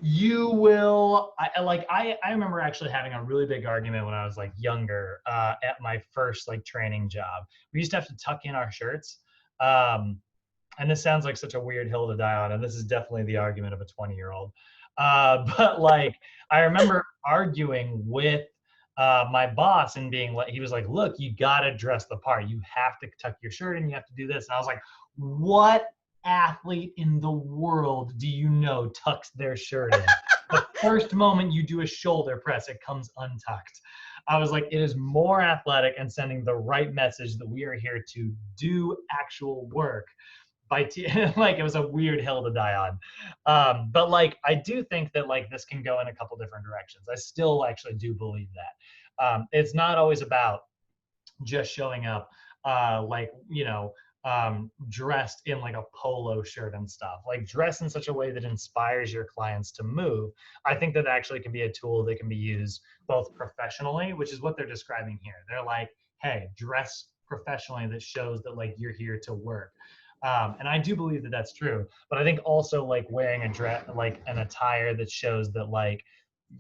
You will, I remember actually having a really big argument when I was like younger at my first like training job. We used to have to tuck in our shirts. And this sounds like such a weird hill to die on, and this is definitely the argument of a 20-year-old. But like, I remember arguing with my boss and being like, he was like, look, you gotta dress the part. You have to tuck your shirt in, you have to do this. And I was like, what athlete in the world do you know tucks their shirt in? The first moment you do a shoulder press, it comes untucked. I was like, it is more athletic and sending the right message that we are here to do actual work. Like, it was a weird hill to die on. But like, I do think that like this can go in a couple different directions. I still actually do believe that. It's not always about just showing up like, you know, dressed in like a polo shirt and stuff. Like, dress in such a way that inspires your clients to move. I think that actually can be a tool that can be used both professionally, which is what they're describing here. They're like, hey, dress professionally that shows that like you're here to work. And I do believe that that's true, but I think also like wearing a dress, like an attire that shows that like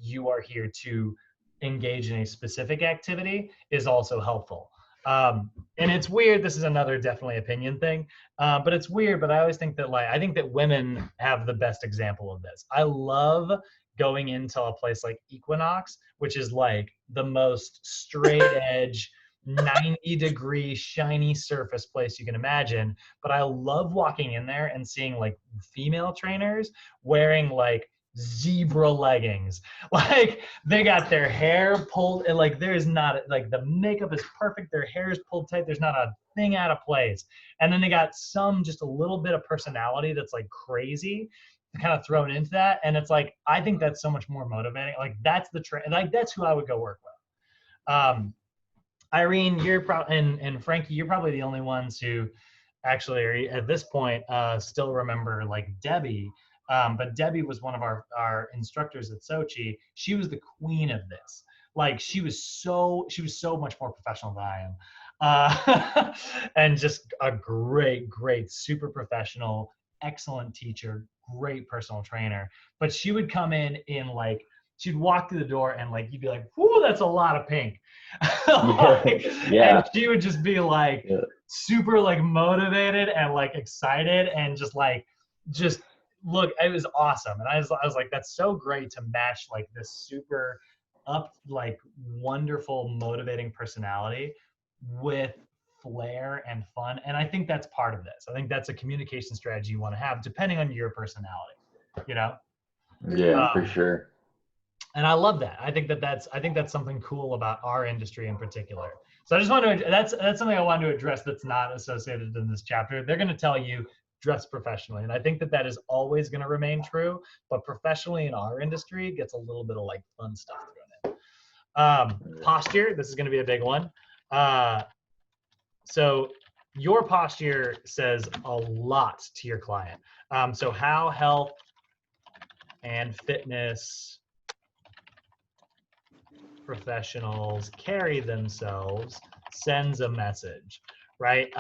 you are here to engage in a specific activity is also helpful. And it's weird. This is another definitely opinion thing, but it's weird. But I always think that like, I think that women have the best example of this. I love going into a place like Equinox, which is like the most straight edge, 90-degree shiny surface place you can imagine. But I love walking in there and seeing like female trainers wearing like zebra leggings. Like, they got their hair pulled, and like there's not, like, the makeup is perfect, their hair is pulled tight, there's not a thing out of place. And then they got some, just a little bit of personality that's like crazy kind of thrown into that. And it's like, I think that's so much more motivating. Like, that's the trend. Like, that's who I would go work with. Irene, you're probably, and Frankie, you're probably the only ones who actually are, at this point, still remember like Debbie. But Debbie was one of our instructors at Sochi. She was the queen of this. Like, she was so much more professional than I am. And just a great, super professional, excellent teacher, great personal trainer. But she would come in like, she'd walk through the door and like, you'd be like, whoo, that's a lot of pink. Like, yeah. And she would just be like, super like motivated and like excited and just look, it was awesome. And I was like, that's so great to match like this super like wonderful, motivating personality with flair and fun. And I think that's part of this. I think that's a communication strategy you want to have depending on your personality, you know? Yeah, for sure. And I love that. I think that's something cool about our industry in particular. So I just want to, that's something I wanted to address that's not associated in this chapter. They're going to tell you dress professionally. And I think that is always going to remain true, but professionally in our industry gets a little bit of like fun stuff thrown in. Posture, this is going to be a big one. So your posture says a lot to your client. So how health and fitness professionals carry themselves sends a message, right?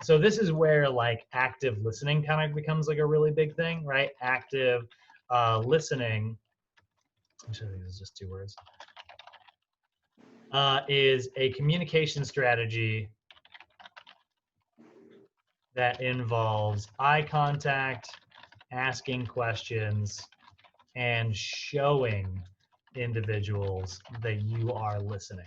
So this is where like active listening kind of becomes like a really big thing, right? Active listening, actually this is just 2 words, is a communication strategy that involves eye contact, asking questions, and showing individuals that you are listening.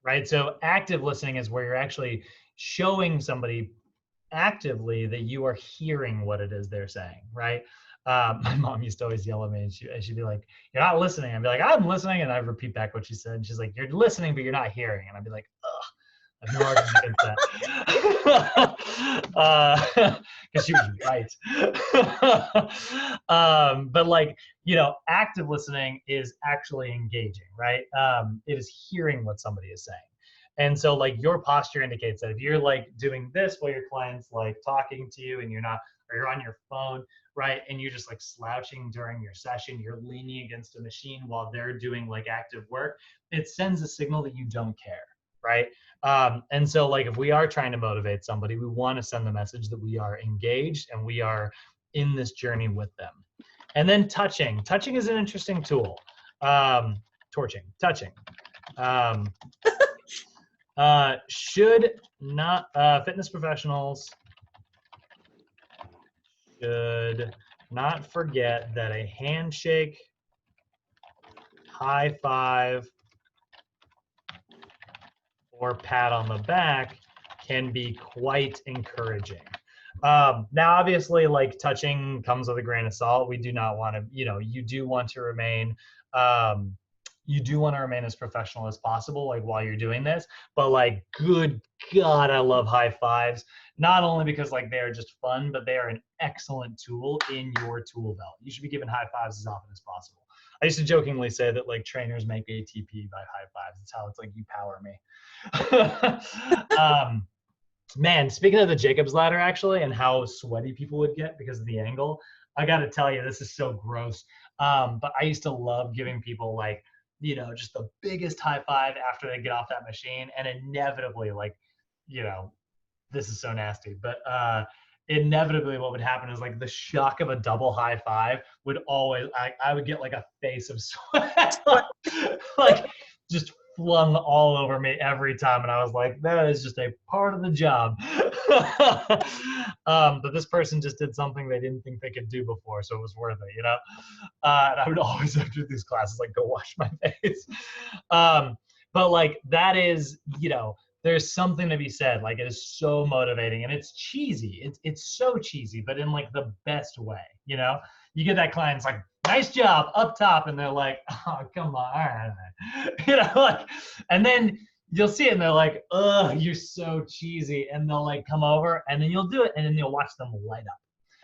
Right? So active listening is where you're actually showing somebody actively that you are hearing what it is they're saying, right? My mom used to always yell at me and she'd be like, you're not listening. I'd be like, I'm listening. And I'd repeat back what she said. And she's like, you're listening, but you're not hearing. And I'd be like, ugh. I have no argument against that. Because she was right. But like, you know, active listening is actually engaging, right? It is hearing what somebody is saying. And so like your posture indicates that if you're like doing this while your client's like talking to you and you're not or you're on your phone, right? And you're just like slouching during your session, you're leaning against a machine while they're doing like active work, it sends a signal that you don't care, right? And so like if we are trying to motivate somebody, we want to send the message that we are engaged and we are in this journey with them. And then touching is an interesting tool. Touching. Should not, fitness professionals should not forget that a handshake, high five, or pat on the back can be quite encouraging. Now, obviously, like touching comes with a grain of salt. We do not want to, you do want to remain, as professional as possible, like while you're doing this. But like, good God, I love high fives. Not only because like they are just fun, but they are an excellent tool in your tool belt. You should be giving high fives as often as possible. I used to jokingly say that like trainers make ATP by high fives. It's how it's like you power me. Man, speaking of the Jacob's ladder actually, and how sweaty people would get because of the angle, I got to tell you, this is so gross. But I used to love giving people like, just the biggest high five after they get off that machine. And inevitably, like, this is so nasty, but inevitably what would happen is like the shock of a double high five would always, I would get like a face of sweat, like just flung all over me every time. And I was like, that is just a part of the job. But this person just did something they didn't think they could do before, so it was worth it, and I would always, after these classes, like go wash my face. But like that is, there's something to be said. Like it is so motivating, and it's cheesy. It's so cheesy, but in like the best way. You get that client, it's like, nice job up top, and they're like, oh, come on, all right. Like, and then you'll see it, and they're like, ugh, you're so cheesy, and they'll like come over, and then you'll do it, and then you'll watch them light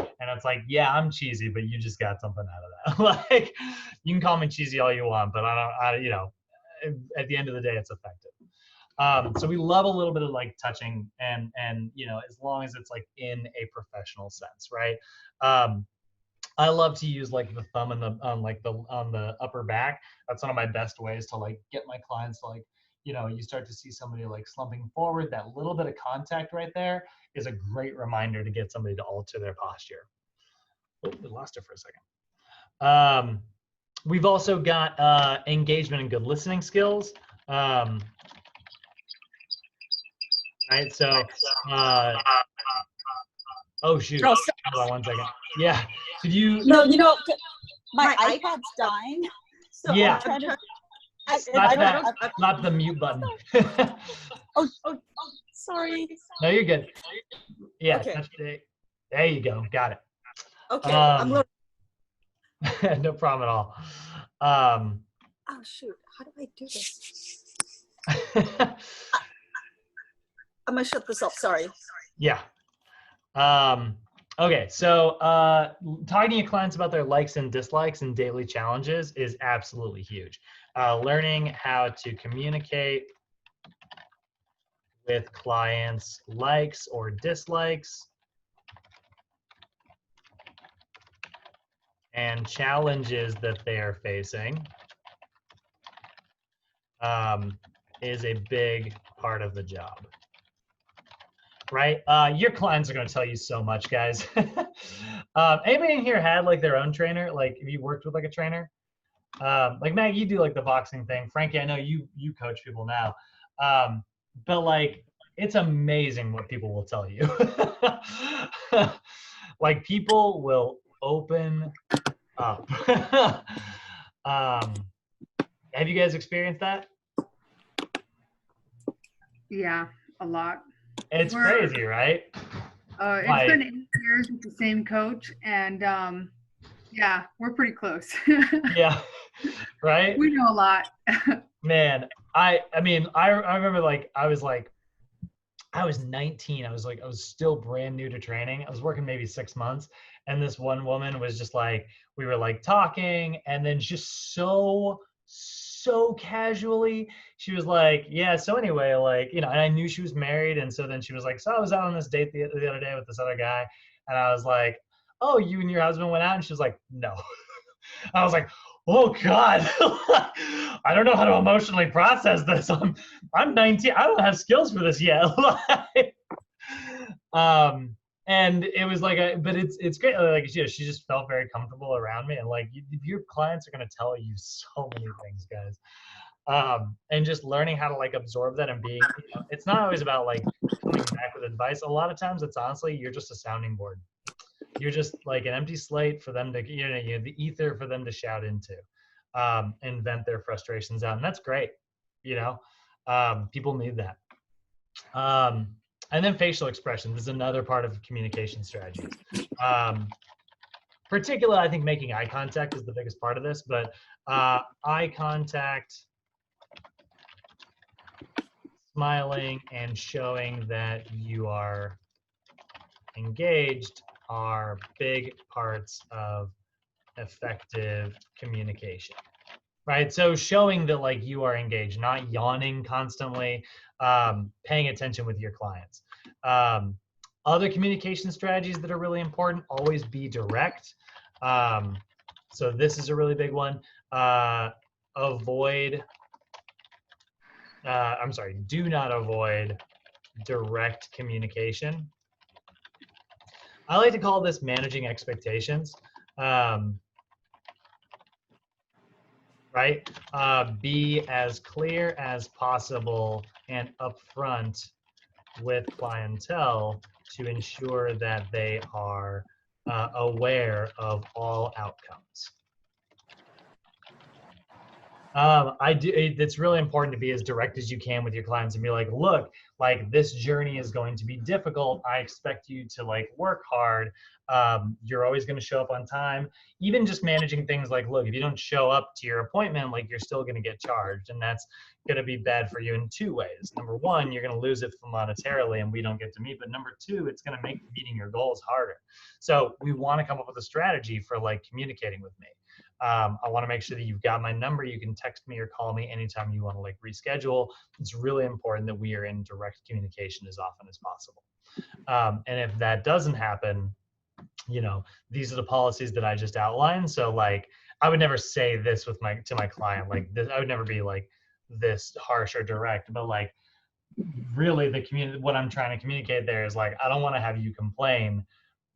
up. And it's like, yeah, I'm cheesy, but you just got something out of that. Like, you can call me cheesy all you want, but at the end of the day, it's effective. So we love a little bit of like touching, and as long as it's like in a professional sense, right? I love to use like the thumb on the upper back. That's one of my best ways to like get my clients to like, you start to see somebody like slumping forward. That little bit of contact right there is a great reminder to get somebody to alter their posture. Oh, we lost it for a second. We've also got engagement and good listening skills. Right, so oh shoot, hold on one second. Yeah, could you? No, my iPad's dying. So yeah. I'm trying to, not the mute button. oh, sorry. No, you're good. Yeah, Okay. There you go. Got it. Okay, I'm loading. No problem at all. Oh shoot, how do I do this? I'm gonna shut this off. Sorry. Yeah. Okay, so talking to your clients about their likes and dislikes and daily challenges is absolutely huge. Learning how to communicate with clients' likes or dislikes and challenges that they are facing is a big part of the job. Right? Your clients are going to tell you so much, guys. Anybody in here had like their own trainer? Like, have you worked with like a trainer? Like Maggie, you do like the boxing thing. Frankie, I know you coach people now. But like, it's amazing what people will tell you. Like, people will open up. Have you guys experienced that? Yeah, a lot. It's crazy, right? It's been 8 years with the same coach, and yeah, we're pretty close. Yeah, right? We know a lot. Man, I mean, I remember like I was 19. I was still brand new to training. I was working maybe 6 months, and this one woman was just like, we were like talking, and then just so casually, she was like, yeah, so anyway, like, and I knew she was married, and so then she was like, so I was out on this date the other day with this other guy, And I was like, oh, you and your husband went out? And she was like, no. I was like, oh God, I don't know how to emotionally process this. I'm 19. I don't have skills for this yet. And it was like, but it's great. Like she just felt very comfortable around me. And like your clients are going to tell you so many things, guys. And just learning how to like absorb that and being, it's not always about like coming back with advice. A lot of times it's honestly, you're just a sounding board. You're just like an empty slate for them to, the ether for them to shout into, and vent their frustrations out. And that's great. People need that. And then facial expressions is another part of communication strategies. Particularly, I think making eye contact is the biggest part of this, but eye contact, smiling, and showing that you are engaged are big parts of effective communication, right? So showing that like you are engaged, not yawning constantly, paying attention with your clients. Other communication strategies that are really important, always be direct. So this is a really big one. Do not avoid direct communication. I like to call this managing expectations. Right? Be as clear as possible and upfront with clientele to ensure that they are aware of all outcomes. It's really important to be as direct as you can with your clients and be like, look, like this journey is going to be difficult. I expect you to like work hard. You're always going to show up on time. Even just managing things like, look, if you don't show up to your appointment, like you're still going to get charged. And that's going to be bad for you in two ways. Number one, you're going to lose it monetarily and we don't get to meet. But number two, it's going to make meeting your goals harder. So we want to come up with a strategy for like communicating with me. I want to make sure that you've got my number. You can text me or call me anytime you want to like reschedule. It's really important that we are in direct communication as often as possible. And if that doesn't happen, these are the policies that I just outlined. So like, I would never say this to my client, like this, I would never be like this harsh or direct, but like really what I'm trying to communicate there is like, I don't want to have you complain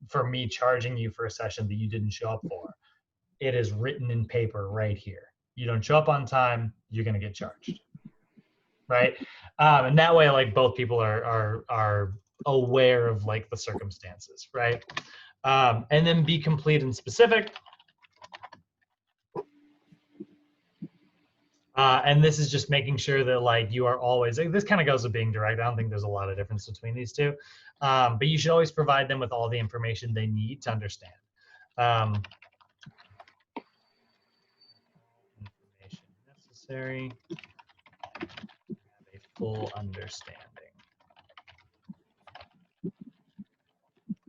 for me charging you for a session that you didn't show up for. It is written in paper right here. You don't show up on time, you're going to get charged, right? And that way, like both people are aware of like the circumstances, right? And then be complete and specific. And this is just making sure that like you are always, this kind of goes with being direct. I don't think there's a lot of difference between these two, but you should always provide them with all the information they need to understand. Information necessary to have a full understanding.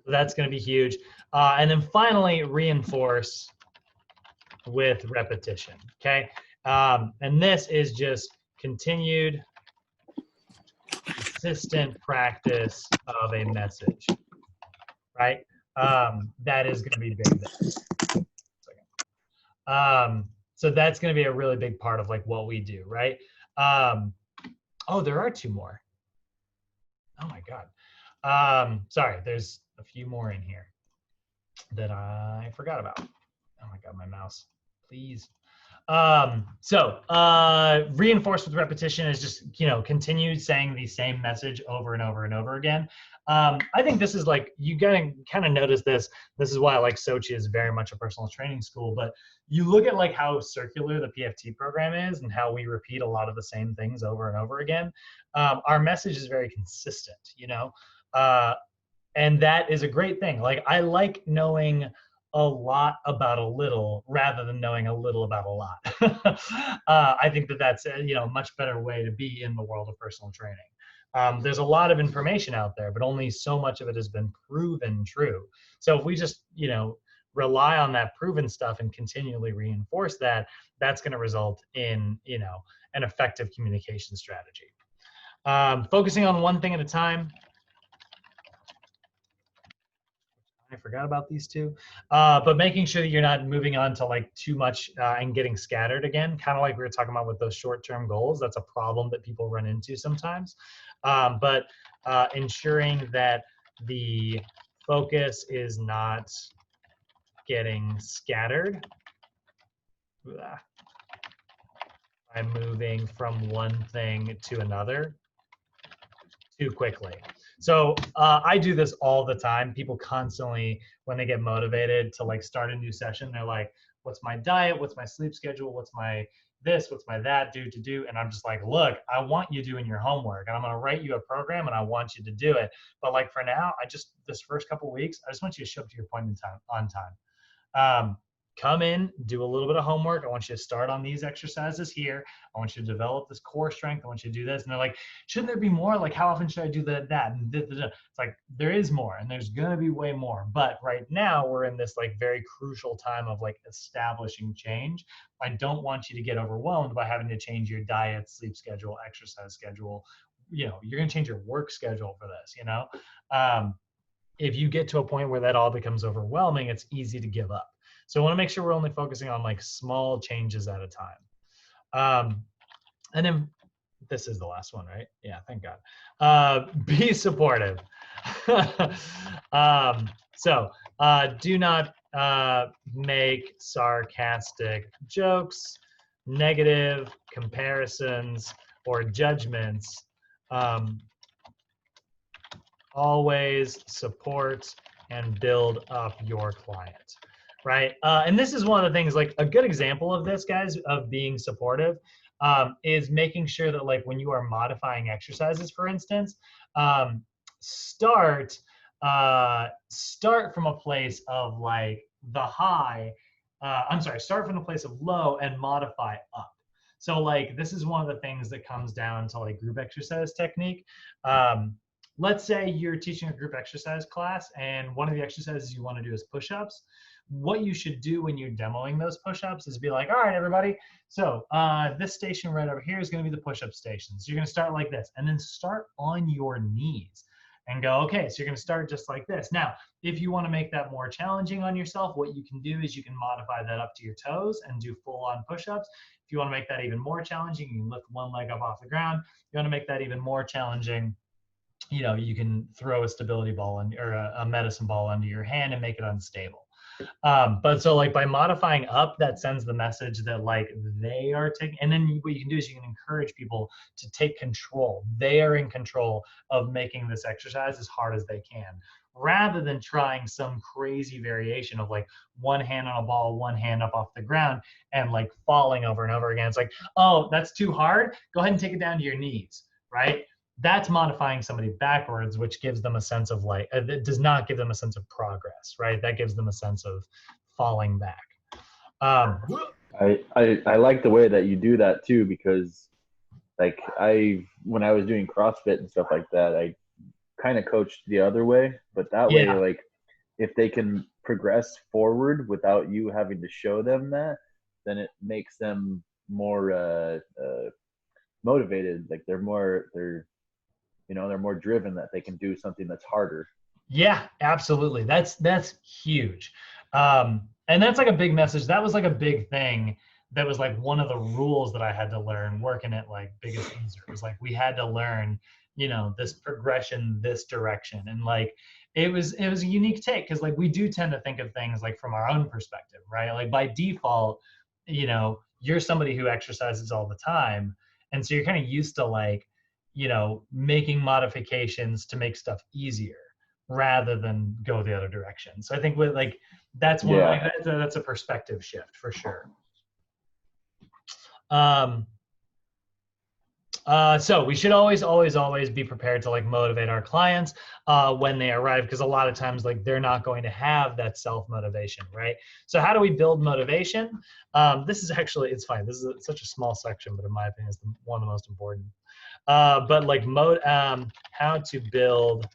So that's going to be huge. And then finally, reinforce with repetition, okay? And this is just continued, consistent practice of a message, right? That is going to be big. So that's going to be a really big part of like what we do, right? Oh, there are two more. Oh my God. Sorry, there's a few more in here that I forgot about. Oh my God, my mouse, please. Reinforce with repetition is just, continue saying the same message over and over and over again. I think this is like, you gotta kind of notice this. This is why like Sochi is very much a personal training school, but you look at like how circular the PFT program is and how we repeat a lot of the same things over and over again. Our message is very consistent, and that is a great thing. Like I like knowing a lot about a little rather than knowing a little about a lot. I think that that's a much better way to be in the world of personal training. There's a lot of information out there, but only so much of it has been proven true. So if we just rely on that proven stuff and continually reinforce that, that's going to result in an effective communication strategy. Focusing on one thing at a time. I forgot about these two. But making sure that you're not moving on to like too much and getting scattered again, kind of like we were talking about with those short-term goals. That's a problem that people run into sometimes. But ensuring that the focus is not getting scattered by moving from one thing to another too quickly. So I do this all the time. People constantly, when they get motivated to like start a new session, they're like, what's my diet? What's my sleep schedule? What's my this? What's my that? Do to do. And I'm just like, look, I want you doing your homework and I'm going to write you a program and I want you to do it. But like for now, this first couple of weeks, I just want you to show up to your appointment on time. Come in, do a little bit of homework. I want you to start on these exercises here. I want you to develop this core strength. I want you to do this. And they're like, shouldn't there be more? Like, how often should I do that? And it's like, there is more and there's going to be way more. But right now we're in this like very crucial time of like establishing change. I don't want you to get overwhelmed by having to change your diet, sleep schedule, exercise schedule. You know, you're going to change your work schedule for this, you know? If you get to a point where that all becomes overwhelming, it's easy to give up. So I want to make sure we're only focusing on like small changes at a time. And then this is the last one, right? Yeah, thank God. Be supportive. Do not make sarcastic jokes, negative comparisons, or judgments. Always support and build up your client. Right. And this is one of the things, like a good example of this, guys, of being supportive is making sure that like when you are modifying exercises, for instance, start from a place of like the high, start from the place of low and modify up. So like this is one of the things that comes down to like group exercise technique. Let's say you're teaching a group exercise class and one of the exercises you want to do is push-ups. What you should do when you're demoing those push-ups is be like, all right, everybody, so this station right over here is going to be the push-up station. So you're going to start like this and then start on your knees and go, okay, so you're going to start just like this. Now, if you want to make that more challenging on yourself, what you can do is you can modify that up to your toes and do full-on push-ups. If you want to make that even more challenging, you can lift one leg up off the ground. If you want to make that even more challenging, you know, you can throw a stability ball or a medicine ball under your hand and make it unstable. But so like by modifying up, that sends the message that like they are taking, and then what you can do is you can encourage people to take control. They are in control of making this exercise as hard as they can, rather than trying some crazy variation of like one hand on a ball, one hand up off the ground and like falling over and over again. It's like, oh, that's too hard. Go ahead and take it down to your knees, right? That's modifying somebody backwards, which gives them a sense of like, it does not give them a sense of progress, right? That gives them a sense of falling back. I like the way that you do that too, because like when I was doing CrossFit and stuff like that, I kind of coached the other way, but that way, like if they can progress forward without you having to show them that, then it makes them more motivated. Like they're more driven that they can do something that's harder. Yeah, absolutely. That's huge. And that's like a big message. That was like a big thing. That was like one of the rules that I had to learn working at like Biggest Loser. It was like, we had to learn, you know, this progression, this direction. And like, it was a unique take. Cause like, we do tend to think of things like from our own perspective, right? Like by default, you know, you're somebody who exercises all the time. And so you're kind of used to like, you know, making modifications to make stuff easier rather than go the other direction. So I think with like, that's one, that's a perspective shift for sure. So we should always be prepared to like motivate our clients when they arrive, because a lot of times like they're not going to have that self-motivation, right? So how do we build motivation? This is actually, it's fine. This is such a small section, but in my opinion, it's one of the most important. But like how to build,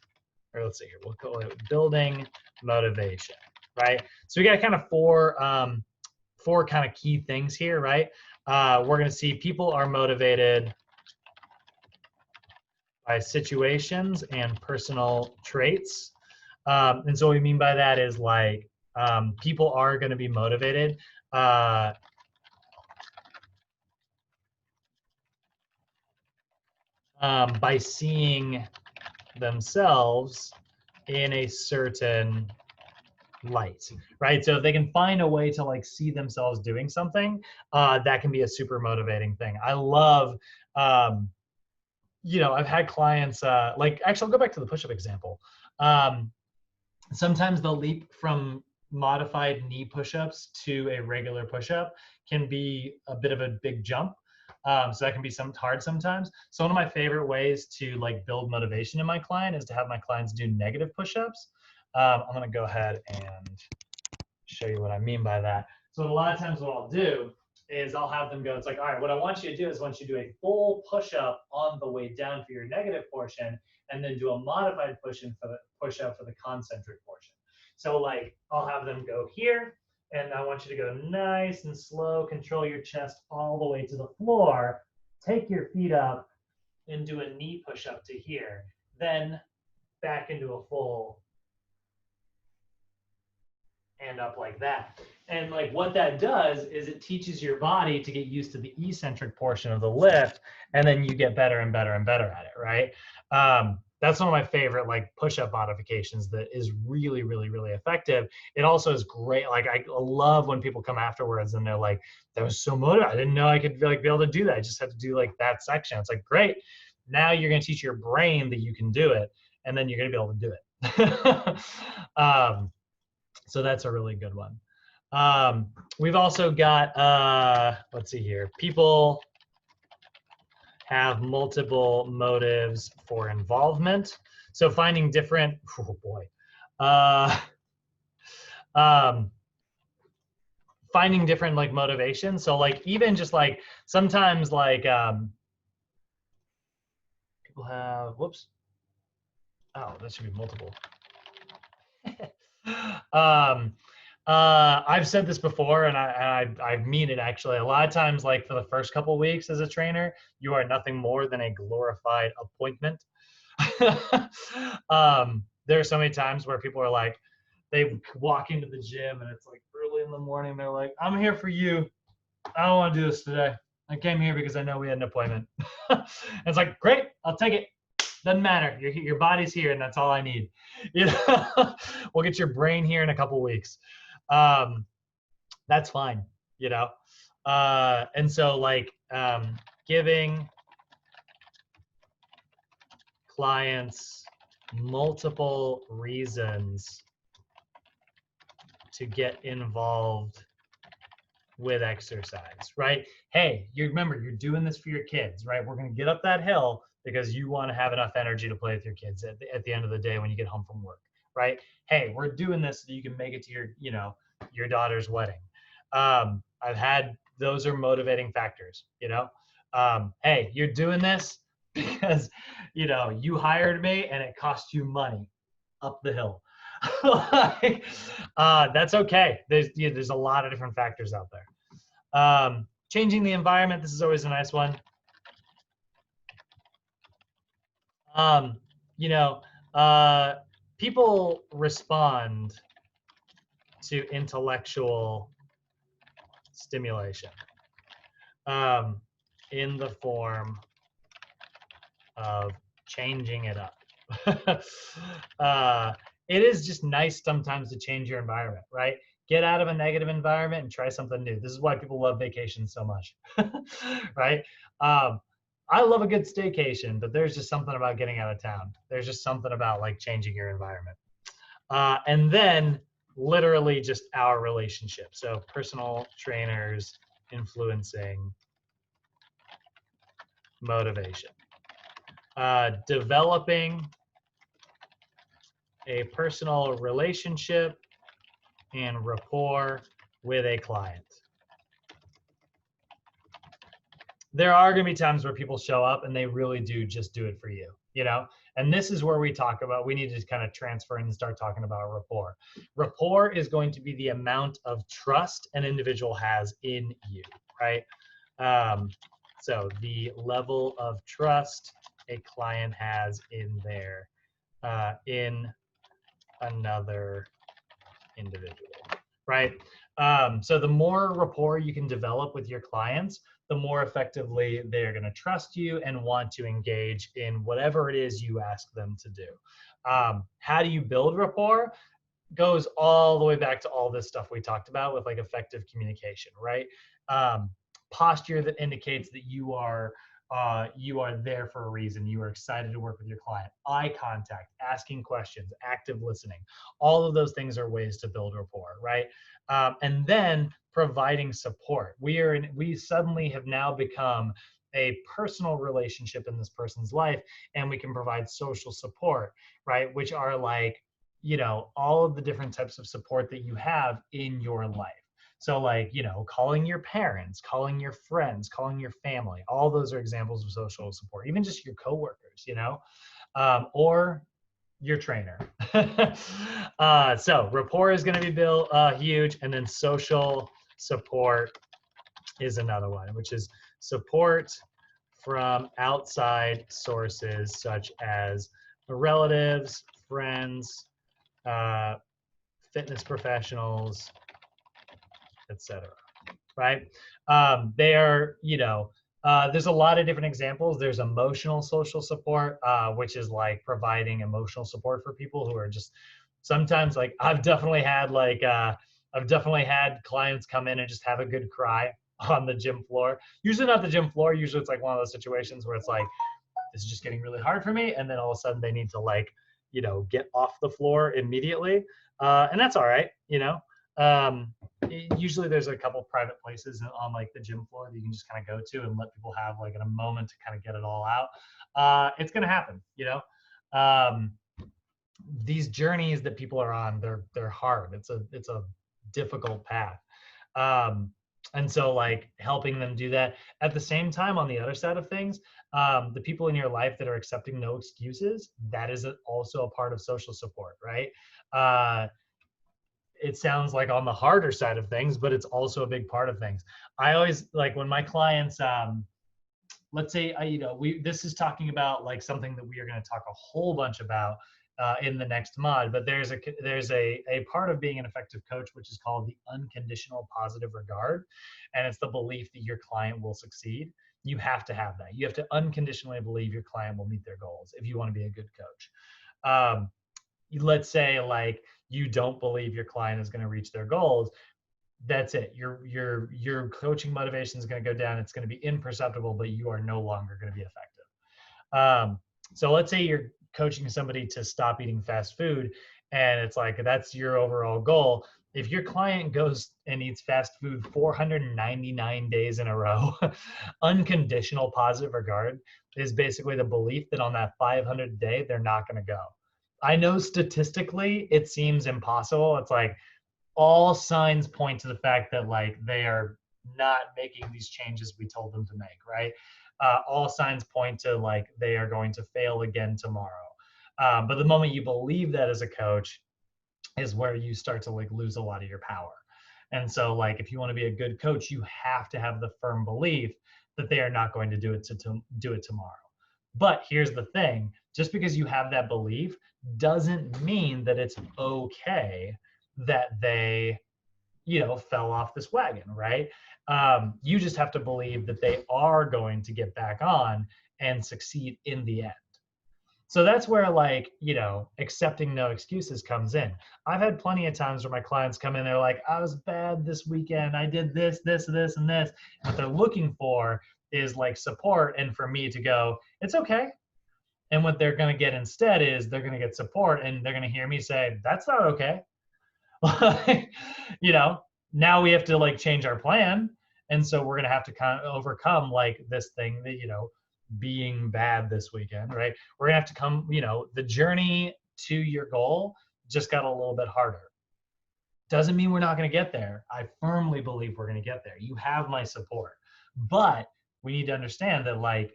or let's see here, we'll call it building motivation, right? So we got kind of four kind of key things here, right? We're going to see people are motivated by situations and personal traits. And so what we mean by that is like people are going to be motivated by seeing themselves in a certain light, right? So if they can find a way to like see themselves doing something, that can be a super motivating thing. I love, you know, I've had clients, like actually I'll go back to the push-up example. Sometimes the leap from modified knee push-ups to a regular push-up can be a bit of a big jump. So that can be hard sometimes. So one of my favorite ways to like build motivation in my client is to have my clients do negative push-ups. I'm gonna go ahead and show you what I mean by that. So a lot of times what I'll do is I'll have them go, it's like, all right, what I want you to do is I want you to do a full push-up on the way down for your negative portion, and then do a modified push-up for the concentric portion. So like I'll have them go here, and I want you to go nice and slow, control your chest all the way to the floor, take your feet up and do a knee push-up to here, then back into a full and up like that. And like what that does is it teaches your body to get used to the eccentric portion of the lift, and then you get better and better and better at it, right? That's one of my favorite like push-up modifications that is really, really, really effective. It also is great. Like I love when people come afterwards and they're like, that was so motivating. I didn't know I could like be able to do that. I just had to do like that section. It's like, great. Now you're going to teach your brain that you can do it, and then you're going to be able to do it. So that's a really good one. We've also got, let's see here, people have multiple motives for involvement. So finding different, oh boy, finding different like motivations. So like even just like sometimes like people have, whoops. Oh, that should be multiple. I've said this before, and I mean it actually. A lot of times, like for the first couple weeks as a trainer, you are nothing more than a glorified appointment. There are so many times where people are like, they walk into the gym and it's like early in the morning. They're like, "I'm here for you. I don't want to do this today. I came here because I know we had an appointment." It's like, great, I'll take it. Doesn't matter. Your body's here, and that's all I need. You know, we'll get your brain here in a couple weeks. That's fine. You know, and so like giving clients multiple reasons to get involved with exercise, right? Hey, you remember you're doing this for your kids, right? We're going to get up that hill because you want to have enough energy to play with your kids at the end of the day when you get home from work, right? Hey, we're doing this so you can make it to your, you know, your daughter's wedding. I've had, those are motivating factors, you know? Hey, you're doing this because, you know, you hired me and it cost you money up the hill. Like, that's okay. There's a lot of different factors out there. Changing the environment, this is always a nice one. You know, people respond to intellectual stimulation in the form of changing it up. It is just nice sometimes to change your environment, right? Get out of a negative environment and try something new. This is why people love vacations so much, right? I love a good staycation, but there's just something about getting out of town. There's just something about like changing your environment. And then literally just our relationship. So personal trainers influencing motivation. Developing a personal relationship and rapport with a client. There are going to be times where people show up and they really do just do it for you, you know? And this is where we talk about, we need to kind of transfer and start talking about rapport. Rapport is going to be the amount of trust an individual has in you, right? So the level of trust a client has in their, in another individual, right? So the more rapport you can develop with your clients, the more effectively they're going to trust you and want to engage in whatever it is you ask them to do. How do you build rapport? Goes all the way back to all this stuff we talked about with like effective communication, right? Posture that indicates that you are there for a reason. You are excited to work with your client. Eye contact, asking questions, active listening. All of those things are ways to build rapport, right? And then providing support. We suddenly have now become a personal relationship in this person's life, and we can provide social support, right? Which are like, all of the different types of support that you have in your life. So like, calling your parents, calling your friends, calling your family, all those are examples of social support, even just your coworkers, or your trainer. So rapport is going to be built huge. And then social support is another one, which is support from outside sources such as relatives, friends, fitness professionals, etc. Right? They are, there's a lot of different examples. There's emotional social support, which is like providing emotional support for people who are just sometimes like, I've definitely had clients come in and just have a good cry on the gym floor. Usually not the gym floor. Usually it's like one of those situations where it's like, this is just getting really hard for me. And then all of a sudden they need to like, get off the floor immediately. And that's all right. Usually there's a couple private places on like the gym floor that you can just kind of go to and let people have like a moment to kind of get it all out. It's going to happen, these journeys that people are on, they're hard. It's a difficult path. And so like helping them do that at the same time, on the other side of things, the people in your life that are accepting no excuses, that is also a part of social support, right? It sounds like on the harder side of things, but it's also a big part of things. I always like when my clients, let's say, this is talking about like something that we are going to talk a whole bunch about in the next mod, but there's a part of being an effective coach, which is called the unconditional positive regard. And it's the belief that your client will succeed. You have to have that. You have to unconditionally believe your client will meet their goals if you want to be a good coach. Let's say like you don't believe your client is going to reach their goals. That's it. Your coaching motivation is going to go down. It's going to be imperceptible, but you are no longer going to be effective. So let's say you're coaching somebody to stop eating fast food, and it's like that's your overall goal. If your client goes and eats fast food 499 days in a row, unconditional positive regard is basically the belief that on that 500th day, they're not going to go. I know statistically it seems impossible. It's like all signs point to the fact that like they are not making these changes we told them to make, right? All signs point to like they are going to fail again tomorrow. But the moment you believe that as a coach is where you start to like lose a lot of your power. And so like if you want to be a good coach, you have to have the firm belief that they are not going to do it tomorrow. But here's the thing, just because you have that belief doesn't mean that it's okay that they, fell off this wagon, right? You just have to believe that they are going to get back on and succeed in the end. So that's where like, accepting no excuses comes in. I've had plenty of times where my clients come in, they're like, I was bad this weekend. I did this, this, this, and this. What they're looking for is like support, and for me to go, it's okay. And what they're going to get instead is they're going to get support, and they're going to hear me say, that's not okay. Now we have to like change our plan. And so we're going to have to kind of overcome like this thing that, being bad this weekend, right? We're going to have to come, the journey to your goal just got a little bit harder. Doesn't mean we're not going to get there. I firmly believe we're going to get there. You have my support, but we need to understand that like,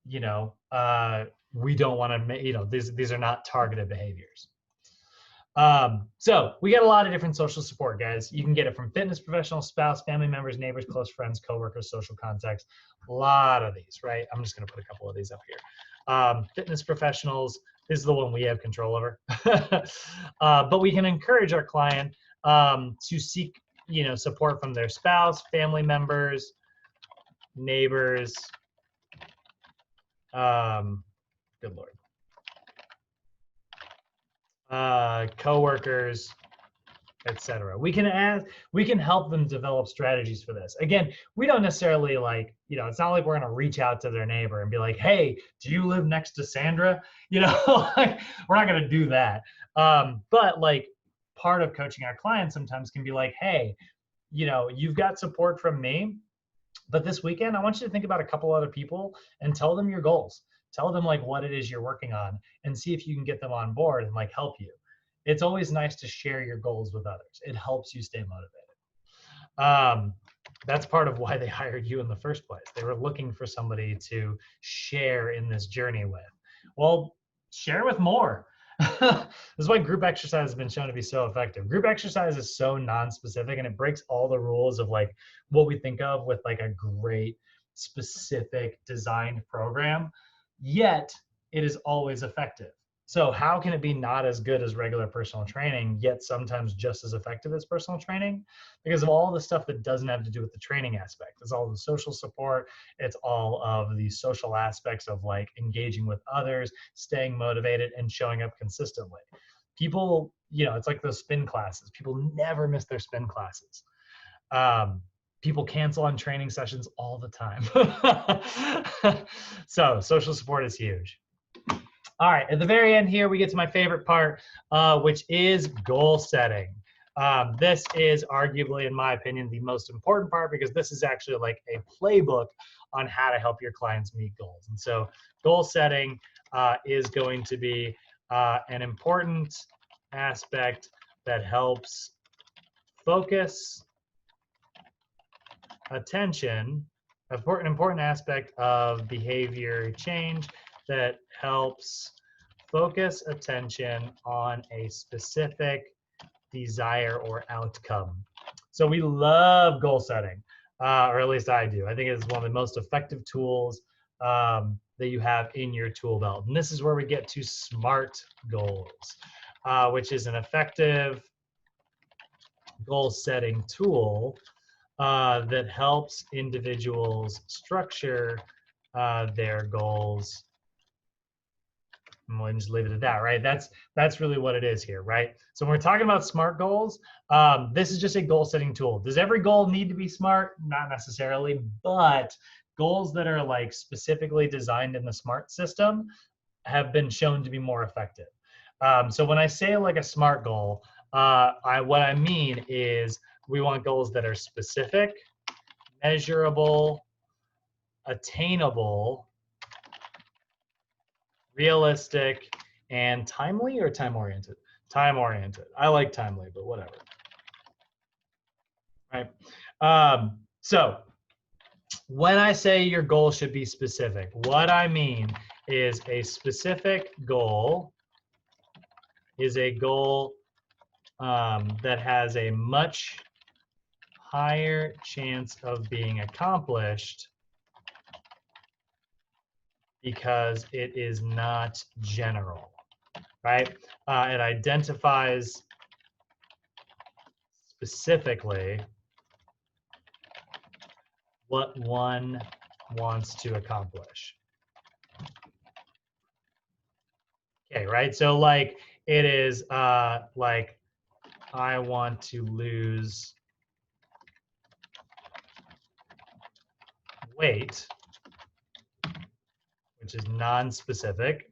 we don't want to make, these are not targeted behaviors. So we got a lot of different social support, guys. You can get it from fitness professionals, spouse, family members, neighbors, close friends, coworkers, social contacts. A lot of these, right? I'm just going to put a couple of these up here. Fitness professionals, This is the one we have control over. But we can encourage our client to seek, support from their spouse, family members, neighbors, good Lord, coworkers, etc. We can help them develop strategies for this. Again, we don't necessarily it's not like we're gonna reach out to their neighbor and be like, hey, do you live next to Sandra? We're not gonna do that. But part of coaching our clients sometimes can be like, hey, you've got support from me, but this weekend I want you to think about a couple other people and tell them your goals. Tell them what it is you're working on and see if you can get them on board and help you. It's always nice to share your goals with others. It helps you stay motivated. That's part of why they hired you in the first place. They were looking for somebody to share in this journey with. Well, share with more. This is why group exercise has been shown to be so effective. Group exercise is so non-specific, and it breaks all the rules of what we think of with a great specific designed program, yet it is always effective. So how can it be not as good as regular personal training, yet sometimes just as effective as personal training? Because of all the stuff that doesn't have to do with the training aspect. It's all the social support. It's all of the social aspects of engaging with others, staying motivated, and showing up consistently. People, it's like those spin classes. People never miss their spin classes. People cancel on training sessions all the time. So social support is huge. All right, at the very end here, we get to my favorite part, which is goal setting. This is arguably, in my opinion, the most important part because this is actually a playbook on how to help your clients meet goals. And so goal setting is going to be an important aspect that helps focus attention, an important aspect of behavior change that helps focus attention on a specific desire or outcome. So we love goal setting, or at least I do. I think it's one of the most effective tools that you have in your tool belt. And this is where we get to SMART goals, which is an effective goal setting tool that helps individuals structure their goals. And we'll just leave it at that, right? That's really what it is here, right? So when we're talking about SMART goals, this is just a goal setting tool. Does every goal need to be SMART? Not necessarily, but goals that are specifically designed in the SMART system have been shown to be more effective. So when I say a SMART goal, what I mean is we want goals that are specific, measurable, attainable, realistic, and timely or time-oriented? Time-oriented. I like timely, but whatever. Right? So when I say your goal should be specific, what I mean is a specific goal is a goal that has a much higher chance of being accomplished because it is not general, right? It identifies specifically what one wants to accomplish. Okay, right? So it is I want to lose weight, which is non-specific,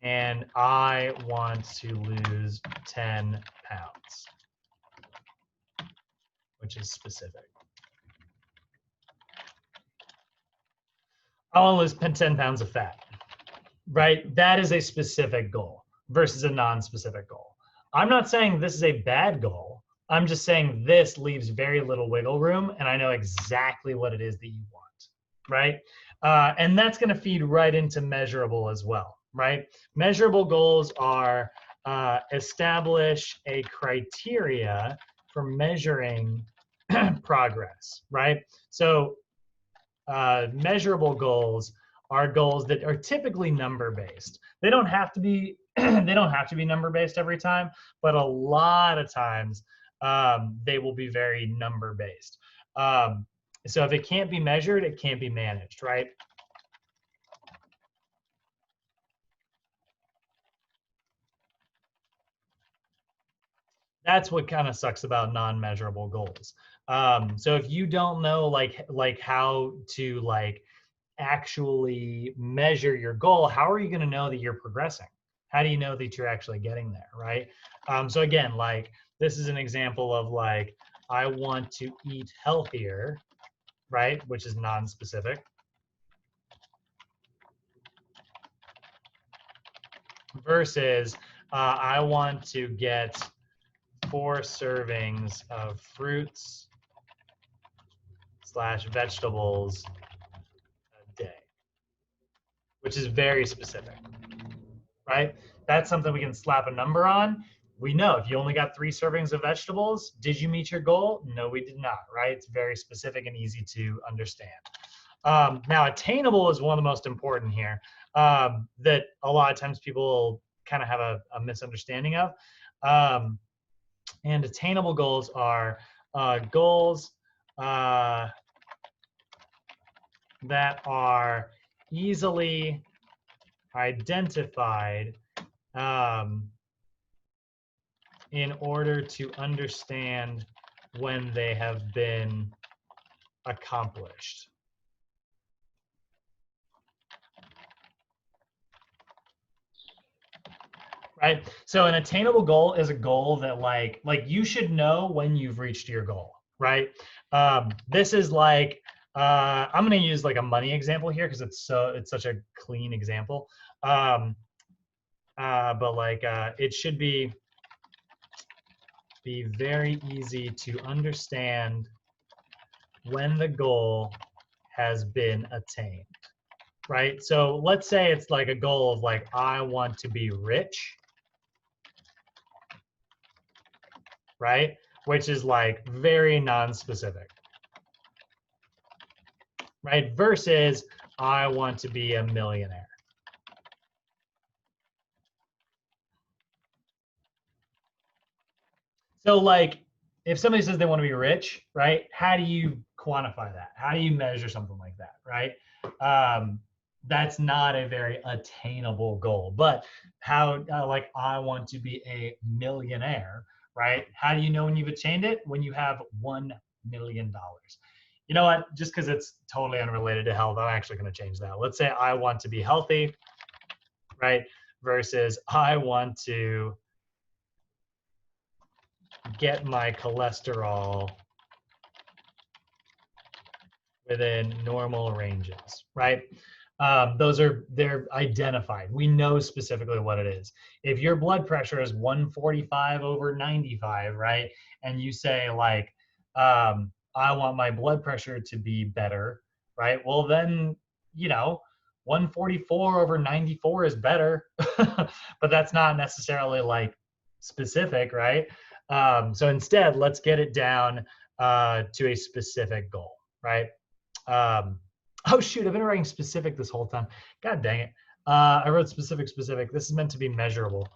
and I want to lose 10 pounds, which is specific. I want to lose 10 pounds of fat, right? That is a specific goal versus a non-specific goal. I'm not saying this is a bad goal. I'm just saying this leaves very little wiggle room, and I know exactly what it is that you want, right? And that's going to feed right into measurable as well, right? Measurable goals are establish a criteria for measuring progress, right? So measurable goals are goals that are typically number based. They don't have to be they don't have to be number based every time, but a lot of times they will be very number based. So if it can't be measured, it can't be managed, right? That's what kind of sucks about non-measurable goals. So if you don't know like how to like actually measure your goal, how are you going to know that you're progressing? How do you know that you're actually getting there, right? So again, like this is an example of like, I want to eat healthier, right? Which is non-specific. Versus I want to get 4 servings of fruits / vegetables a day, which is very specific, right? That's something we can slap a number on. We know if you only got 3 servings of vegetables, did you meet your goal? No, we did not, right? It's very specific and easy to understand. Now, attainable is one of the most important here that a lot of times people kind of have a misunderstanding of. And attainable goals are goals that are easily identified in order to understand when they have been accomplished. Right? So an attainable goal is a goal that like you should know when you've reached your goal, right? This is like, I'm going to use like a money example here because it's such a clean example. But like it should be very easy to understand when the goal has been attained, right? So let's say it's like a goal of like, I want to be rich, right? Which is like very non-specific, right? Versus I want to be a millionaire. So like if somebody says they want to be rich, right? How do you quantify that? How do you measure something like that, right? That's not a very attainable goal. But how, like I want to be a millionaire, right? How do you know when you've attained it? When you have $1 million. You know what? Just because it's totally unrelated to health, I'm actually going to change that. Let's say I want to be healthy, right? Versus I want to get my cholesterol within normal ranges, right? They're identified. We know specifically what it is. If your blood pressure is 145/95, right? And you say like, I want my blood pressure to be better, right? Well, then, 144/94 is better, but that's not necessarily like specific, right? So instead, let's get it down to a specific goal, right? Oh shoot, I've been writing specific this whole time. God dang it. I wrote specific. This is meant to be measurable.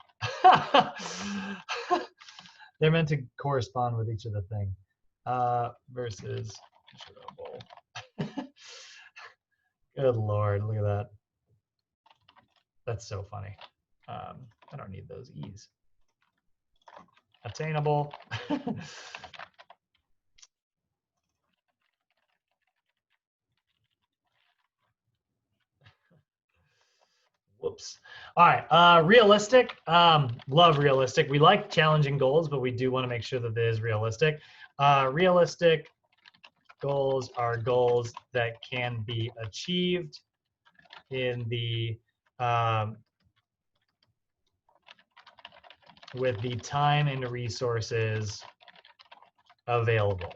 They're meant to correspond with each other thing. Versus measurable. Good Lord, look at that. That's so funny. I don't need those E's. Attainable. Whoops. All right, realistic. Love realistic. We like challenging goals, but we do want to make sure that it is realistic. Realistic goals are goals that can be achieved in the with the time and resources available.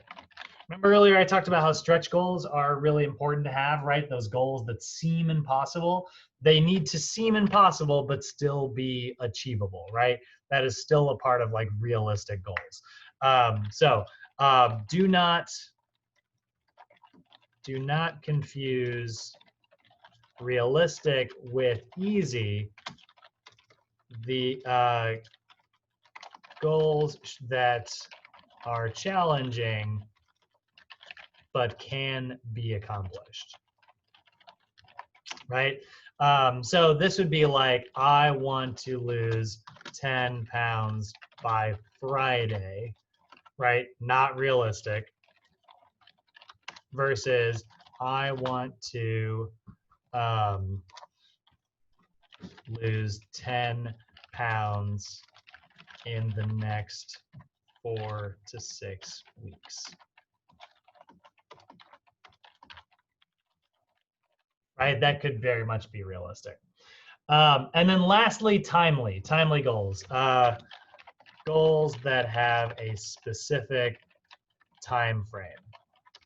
Remember earlier I talked about how stretch goals are really important to have, right? Those goals that seem impossible, they need to seem impossible but still be achievable, right? That is still a part of like realistic goals. Do not confuse realistic with easy, the goals that are challenging but can be accomplished, right? So this would be like, I want to lose 10 pounds by Friday, right? Not realistic. Versus, I want to lose 10 pounds in the next 4 to 6 weeks. Right, that could very much be realistic. And then lastly, timely goals. Goals that have a specific time frame.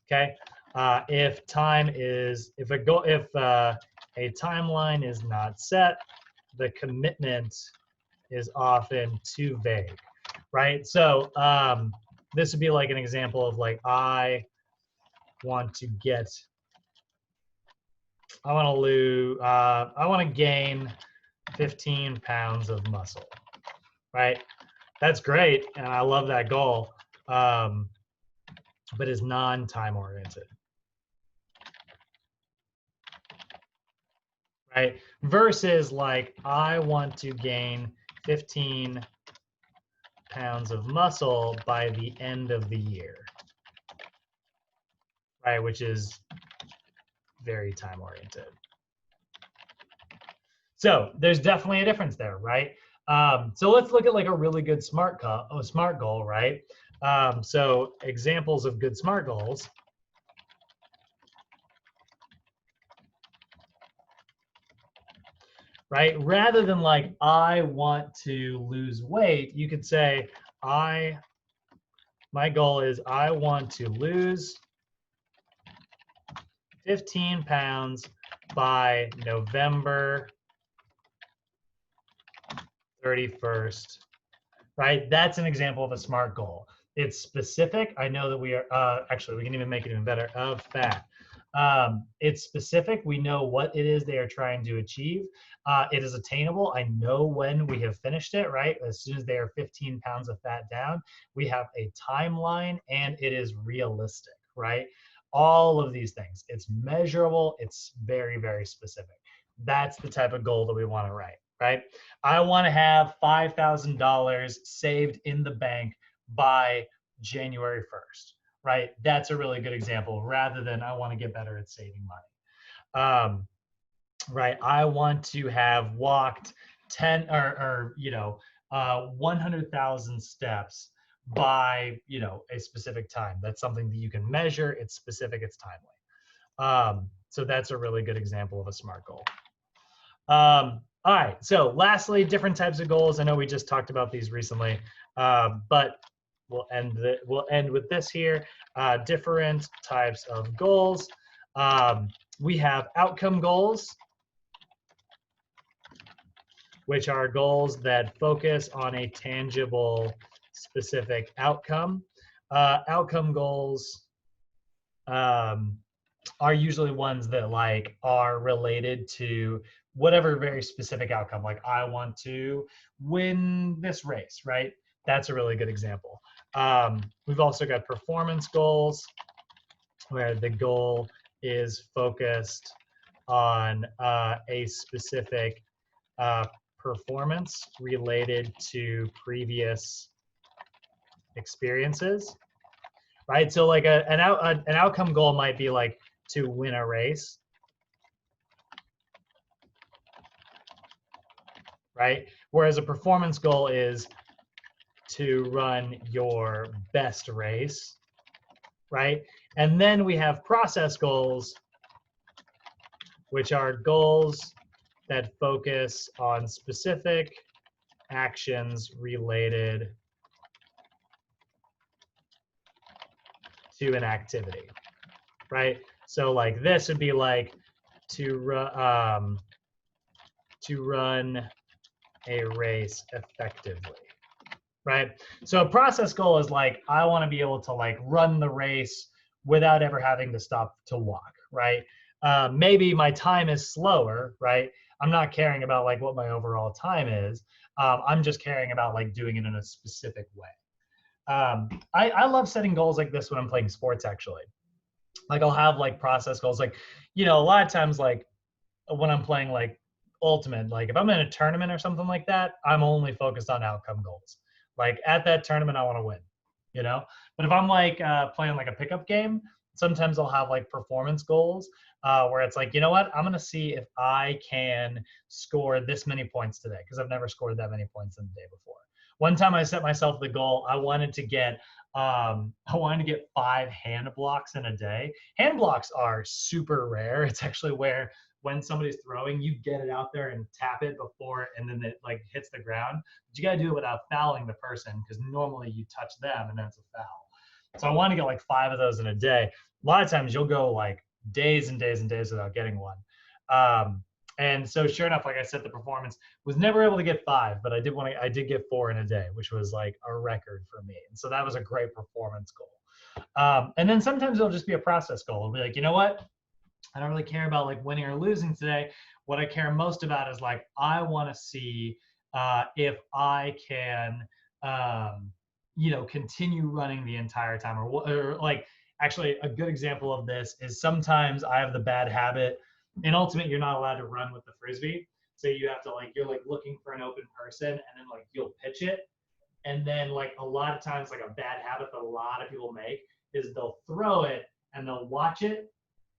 Okay, if a timeline is not set, the commitment is often too vague, right? So this would be like an example of like, I want to gain 15 pounds of muscle, right? That's great, and I love that goal, but is non-time oriented, right? Versus like, I want to gain 15 pounds of muscle by the end of the year, right? Which is very time oriented. So there's definitely a difference there, right? So let's look at like a really good SMART goal, right? So examples of good SMART goals. Right? Rather than like, I want to lose weight, you could say, my goal is I want to lose 15 pounds by November 31st, right? That's an example of a SMART goal. It's specific. I know that we are, actually, we can even make it even better, of fat. It's specific. We know what it is they are trying to achieve. It is attainable. I know when we have finished it, right? As soon as they are 15 pounds of fat down, we have a timeline, and it is realistic, right? All of these things. It's measurable. It's very, very specific. That's the type of goal that we want to write, right? I want to have $5,000 saved in the bank by January 1st, right? That's a really good example, rather than I want to get better at saving money. Right, I want to have walked 100,000 steps by a specific time. That's something that you can measure. It's specific. It's timely. So that's a really good example of a SMART goal. All right. So lastly, different types of goals. I know we just talked about these recently, but we'll end with this here. Different types of goals. We have outcome goals, which are goals that focus on a tangible, specific outcome. Outcome goals are usually ones that like are related to whatever very specific outcome. Like, I want to win this race, right? That's a really good example. We've also got performance goals, where the goal is focused on a specific performance related to previous experiences, right? So like an outcome goal might be like to win a race, right? Whereas a performance goal is to run your best race, right? And then we have process goals, which are goals that focus on specific actions related to an activity, right? So like this would be like to run a race effectively, right? So a process goal is like, I want to be able to like run the race without ever having to stop to walk, right? maybe my time is slower, right? I'm not caring about like what my overall time is. I'm just caring about like doing it in a specific way. I love setting goals like this when I'm playing sports, actually. Like I'll have like process goals. Like, a lot of times like when I'm playing like ultimate, like if I'm in a tournament or something like that, I'm only focused on outcome goals. Like at that tournament, I want to win, But if I'm like playing like a pickup game, sometimes I'll have like performance goals where it's like, you know what, I'm going to see if I can score this many points today because I've never scored that many points in the day before. One time I set myself the goal, I wanted to get 5 hand blocks in a day. Hand blocks are super rare. It's actually where when somebody's throwing, you get it out there and tap it before, and then it like hits the ground. But you got to do it without fouling the person because normally you touch them and then it's a foul. So I want to get like 5 of those in a day. A lot of times you'll go like days and days and days without getting one. And so sure enough, like I said, the performance was never able to get 5, but I did get 4 in a day, which was like a record for me. And so that was a great performance goal. And then sometimes it'll just be a process goal. It'll be like, you know what? I don't really care about like winning or losing today. What I care most about is like, I want to see if I can, continue running the entire time or like, actually a good example of this is sometimes I have the bad habit. In Ultimate, you're not allowed to run with the Frisbee. So you have to you're like looking for an open person and then like you'll pitch it. And then like a lot of times like a bad habit that a lot of people make is they'll throw it and they'll watch it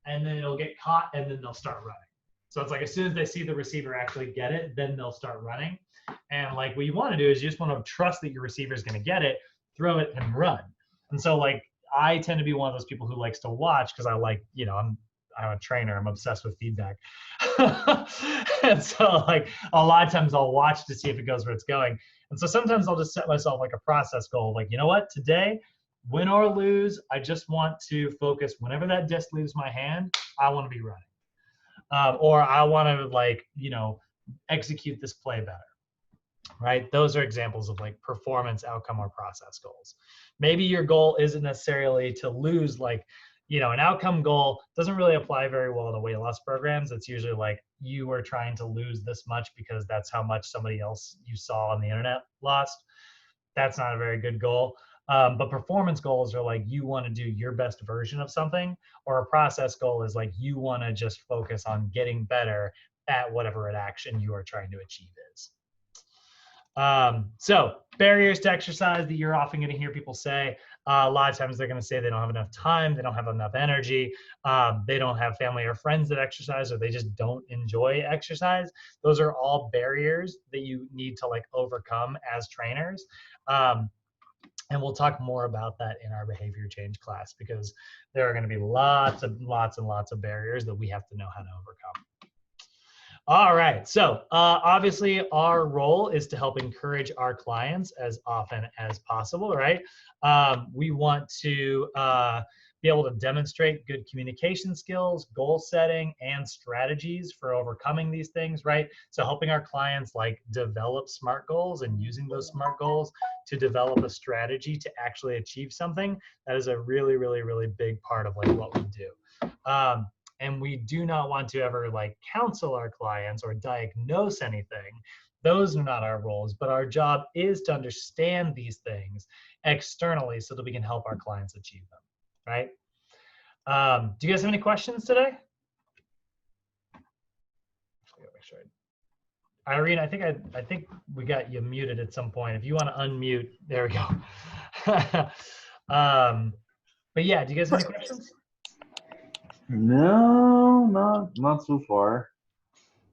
and then it'll get caught and then they'll start running. So it's like as soon as they see the receiver actually get it, then they'll start running. And like what you want to do is you just want to trust that your receiver is going to get it, throw it and run. And so like I tend to be one of those people who likes to watch because I like, I'm a trainer. I'm obsessed with feedback. And so like a lot of times I'll watch to see if it goes where it's going. And so sometimes I'll just set myself like a process goal. Like, you know what, today, win or lose, I just want to focus whenever that disc leaves my hand, I want to be running. Or I want to execute this play better. Right? Those are examples of like performance, outcome, or process goals. Maybe your goal isn't necessarily to lose an outcome goal doesn't really apply very well to weight loss programs. It's usually like you are trying to lose this much because that's how much somebody else you saw on the internet lost. That's not a very good goal. But performance goals are like you want to do your best version of something, or a process goal is like you want to just focus on getting better at whatever action you are trying to achieve is. So barriers to exercise that you're often going to hear people say. A lot of times they're going to say they don't have enough time, they don't have enough energy, they don't have family or friends that exercise, or they just don't enjoy exercise. Those are all barriers that you need to overcome as trainers. And we'll talk more about that in our behavior change class because there are going to be lots and lots of barriers that we have to know how to overcome. All right, so obviously our role is to help encourage our clients as often as possible, right? We want to be able to demonstrate good communication skills, goal setting, and strategies for overcoming these things, right? So helping our clients develop SMART goals and using those SMART goals to develop a strategy to actually achieve something, that is a really, really, really big part of what we do. And we do not want to ever counsel our clients or diagnose anything. Those are not our roles, but our job is to understand these things externally so that we can help our clients achieve them, right? Do you guys have any questions today? Make sure Irene, I think we got you muted at some point. If you want to unmute, there we go. But yeah, do you guys have any questions? No, not so far.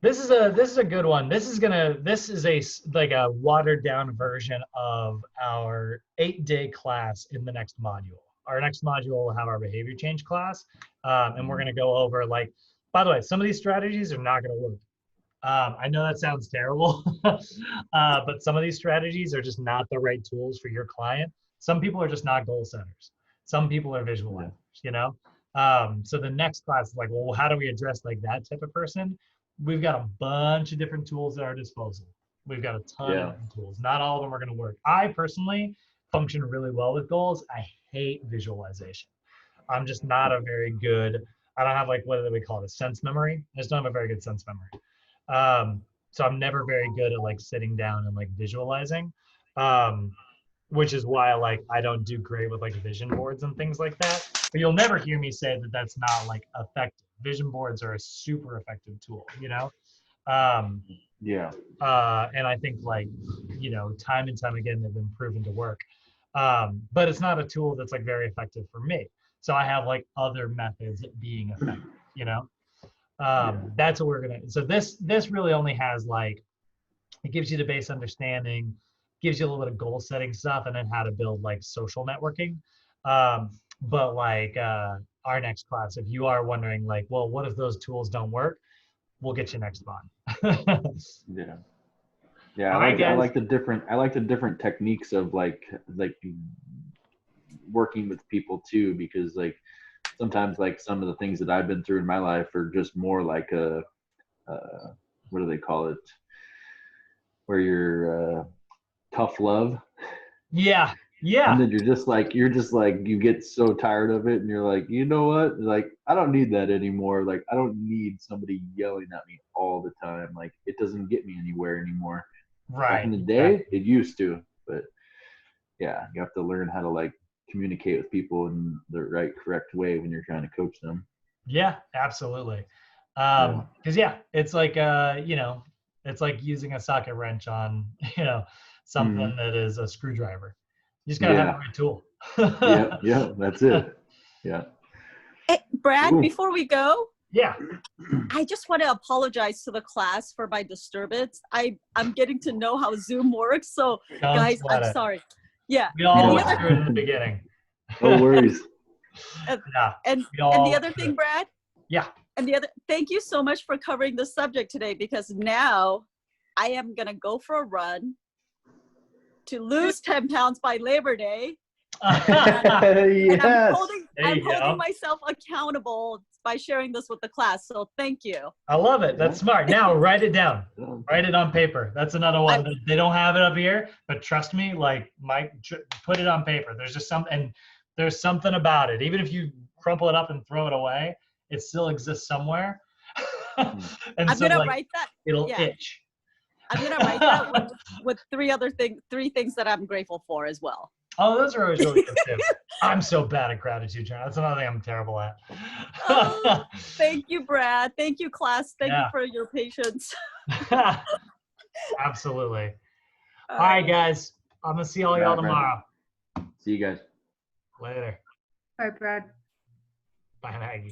This is a good one. This is a watered down version of our 8-day class in the next module. Our next module will have our behavior change class, and we're going to go over by the way, some of these strategies are not going to work. I know that sounds terrible, but some of these strategies are just not the right tools for your client. Some people are just not goal setters. Some people are visualizers, So the next class is well, how do we address that type of person? We've got a bunch of different tools at our disposal. We've got a ton of different tools. Not all of them are going to work. I personally function really well with goals. I hate visualization. I'm just not a very good I don't have like, what do we call it, a sense memory. I just don't have a very good sense memory. So I'm never very good at like sitting down and like visualizing, which is why like I don't do great with like vision boards and things like that. But you'll never hear me say that that's not like effective. Vision boards are a super effective tool, you know? Yeah. And I think like, you know, time and time again, they've been proven to work. But it's not a tool that's like very effective for me. So I have like other methods at being effective, you know? That's what we're gonna, so this really only has like, it gives you the base understanding, gives you a little bit of goal setting stuff, and then how to build like social networking. But like our next class, if you are wondering like, well, what if those tools don't work? We'll get you next month. Yeah. Yeah, All right, I guys. like the different techniques of like working with people too, because like sometimes like some of the things that I've been through in my life are just more like a what do they call it? Where you're tough love. Yeah. And then you're just like you get so tired of it and you're like, you know what? Like I don't need that anymore. Like I don't need somebody yelling at me all the time. Like it doesn't get me anywhere anymore. Right. Back in the day, it used to, but yeah, you have to learn how to like communicate with people in the right, correct way when you're trying to coach them. Yeah, absolutely. Because it's like you know, it's like using a socket wrench on, you know, something that is a screwdriver. You just gotta have the right tool. Yeah, that's it. Yeah. Hey, Brad, Ooh. before we go, Yeah. I just want to apologize to the class for my disturbance. I'm getting to know how Zoom works, so Don't guys, sweat I'm it. sorry. Yeah. We all And the went through it in the beginning. No worries. Yeah. and we all the other went through thing, it. Brad. Yeah. And the other, thank you so much for covering the subject today, because now I am gonna go for a run to lose 10 pounds by Labor Day. And I'm holding myself accountable by sharing this with the class. So thank you. I love it. That's smart. Now write it down. Write it on paper. That's another one. They don't have it up here, but trust me, like Mike, put it on paper. There's just there's something about it. Even if you crumple it up and throw it away, it still exists somewhere. And I'm so gonna like, write that. it'll itch. I'm gonna write that with three things that I'm grateful for as well. Oh, those are always really good too. I'm so bad at gratitude, John. That's another thing I'm terrible at. Oh, thank you, Brad. Thank you, class. Thank you for your patience. Absolutely. All right, guys. I'm gonna see all y'all tomorrow. See you guys. Later. Bye, Brad. Bye, Maggie.